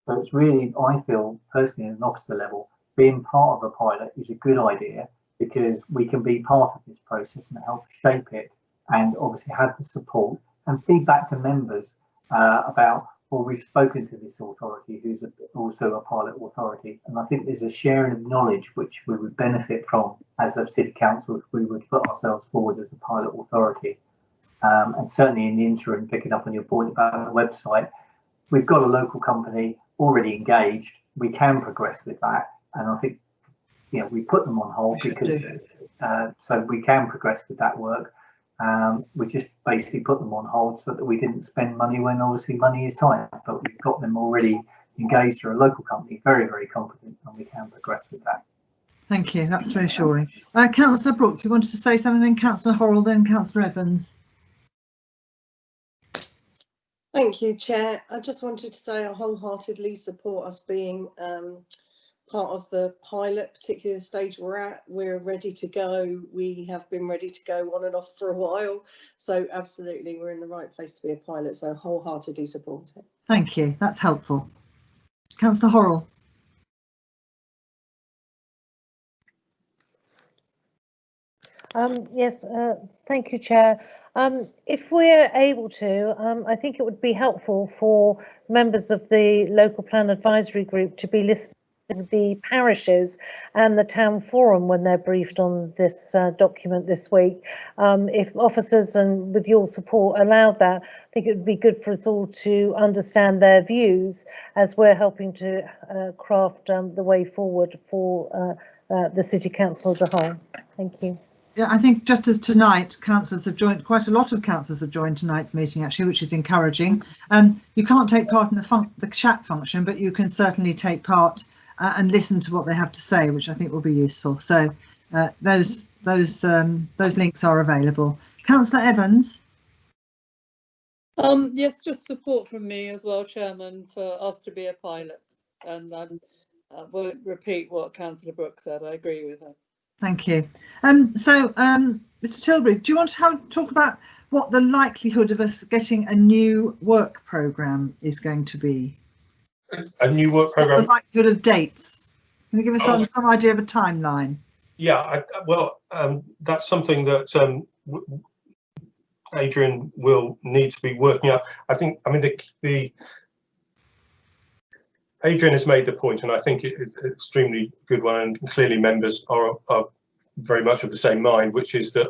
So it's really, I feel personally at an officer level, being part of a pilot is a good idea, because we can be part of this process and help shape it, and obviously have the support and feedback to members about, well, we've spoken to this authority who's also a pilot authority, and I think there's a sharing of knowledge which we would benefit from as a city council if we would put ourselves forward as a pilot authority. And certainly in the interim, picking up on your point about the website, we've got a local company already engaged. We can progress with that, and I think, you know, we put them on hold because so we can progress with that work. We just basically put them on hold so that we didn't spend money when obviously money is tight, but we've got them already engaged through a local company, very, very competent, and we can progress with that. Thank you, that's reassuring. Councillor Brooke, you wanted to say something, then Councillor Horrell, then Councillor Evans. Thank you, Chair. I just wanted to say I wholeheartedly support us being part of the pilot, particularly the stage we're at. We're ready to go. We have been ready to go on and off for a while. So absolutely, we're in the right place to be a pilot. So wholeheartedly support it. Thank you, that's helpful. Councillor Horrell. Yes, thank you, Chair. If we're able to, I think it would be helpful for members of the local plan advisory group to be listening to the parishes and the town forum when they're briefed on this document this week. If officers and with your support allowed that, I think it would be good for us all to understand their views as we're helping to craft the way forward for the City Council as a whole. Thank you. Yeah, I think just as tonight, councillors have joined, quite a lot of councillors have joined tonight's meeting actually, which is encouraging. You can't take part in the chat function, but you can certainly take part and listen to what they have to say, which I think will be useful. So those links are available. Councillor Evans. Yes, just support from me as well, Chairman, for us to be a pilot. And I won't repeat what Councillor Brooke said. I agree with her. Thank you. Mr. Tilbury, do you want to talk about what the likelihood of us getting a new work programme is going to be? A new work programme? The likelihood of dates. Can you give us some idea of a timeline? Yeah, that's something that Adrian will need to be working out. I mean, Adrian has made the point, and I think it's an extremely good one, and clearly members are very much of the same mind, which is that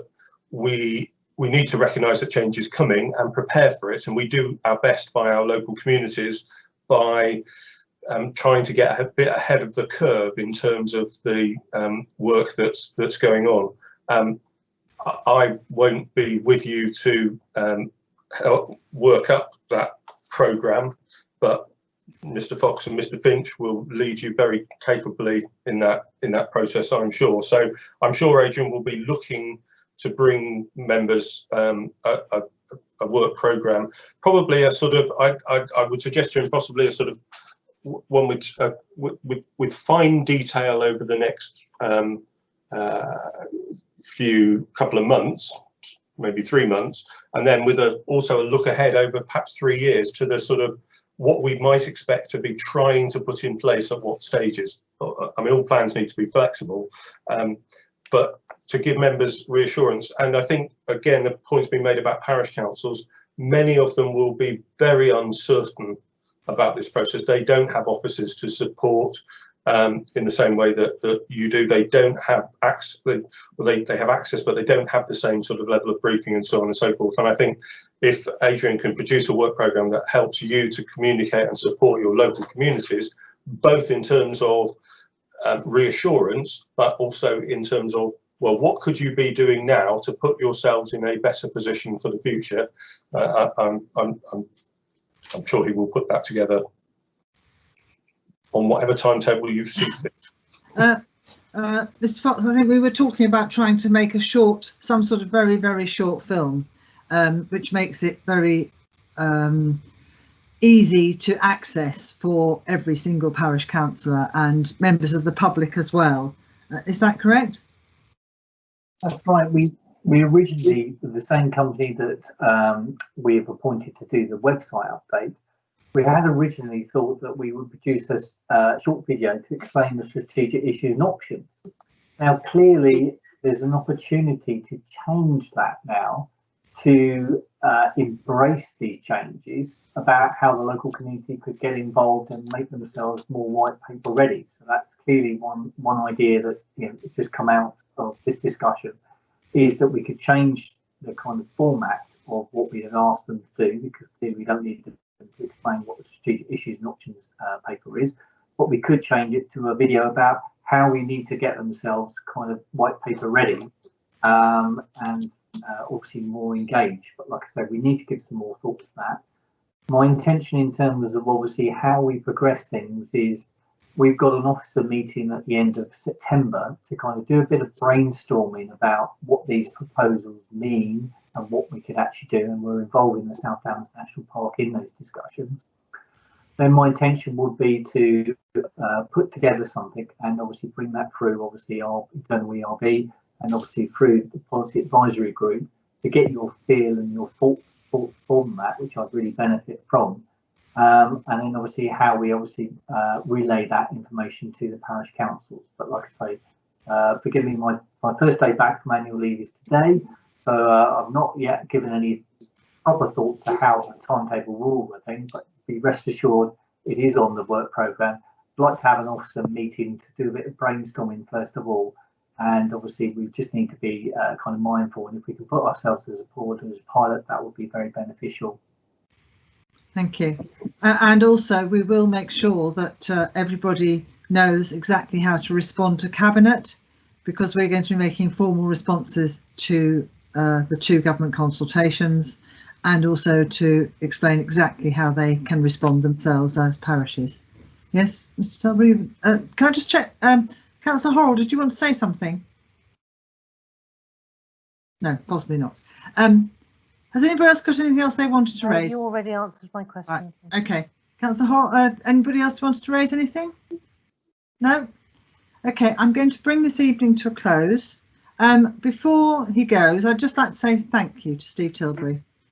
we need to recognise that change is coming and prepare for it, and we do our best by our local communities by trying to get a bit ahead of the curve in terms of the work that's going on. I won't be with you to help work up that programme, but Mr. Fox and Mr. Finch will lead you very capably in that process, I'm sure. So I'm sure Adrian will be looking to bring members a work programme, probably a sort of, I would suggest to him possibly a sort of one with fine detail over the next couple of months, maybe 3 months, and then with also a look ahead over perhaps 3 years to the sort of what we might expect to be trying to put in place at what stages. I mean, all plans need to be flexible, but to give members reassurance. And I think, again, the point's been made about parish councils. Many of them will be very uncertain about this process. They don't have officers to support in the same way that you do. They don't have access, they have access, but they don't have the same sort of level of briefing and so on and so forth. And I think if Adrian can produce a work programme that helps you to communicate and support your local communities, both in terms of reassurance, but also in terms of, well, what could you be doing now to put yourselves in a better position for the future? I'm sure he will put that together on whatever timetable you see fit. Mr. Fox, I think we were talking about trying to make some sort of very, very short film, which makes it very easy to access for every single parish councillor and members of the public as well. Is that correct? That's right. We originally, the same company that we have appointed to do the website update, we had originally thought that we would produce a short video to explain the strategic issues and options. Now, clearly, there's an opportunity to change that now to embrace these changes about how the local community could get involved and make themselves more white paper ready. So that's clearly one idea that just come out of this discussion, is that we could change the kind of format of what we had asked them to do, because clearly we don't need to explain what the strategic issues and options paper is, but we could change it to a video about how we need to get themselves kind of white paper ready and obviously more engaged. But like I said, we need to give some more thought to that. My intention in terms of obviously how we progress things is we've got an officer meeting at the end of September to kind of do a bit of brainstorming about what these proposals mean and what we could actually do, and we're involving the South Downs National Park in those discussions. Then my intention would be to put together something and obviously bring that through obviously our internal ERB and obviously through the policy advisory group to get your feel and your thoughts on that, which I'd really benefit from. And then obviously how we obviously relay that information to the parish councils. But like I say, forgive me, my first day back from annual leave is today, so I've not yet given any proper thought to how the timetable will all work, but be rest assured it is on the work programme. I'd like to have an officer meeting to do a bit of brainstorming first of all, and obviously we just need to be kind of mindful, and if we can put ourselves as a board as a pilot, that would be very beneficial. Thank you. And also we will make sure that everybody knows exactly how to respond to Cabinet, because we're going to be making formal responses to the 2 government consultations, and also to explain exactly how they can respond themselves as parishes. Yes, Mr. Tilbury, can I just check, Councillor Horrell, did you want to say something? No, possibly not. Has anybody else got anything else they wanted to raise? You already answered my question. Right. Okay, Councillor Horrell, anybody else wanted to raise anything? No? Okay, I'm going to bring this evening to a close. Before he goes, I'd just like to say thank you to Steve Tilbury.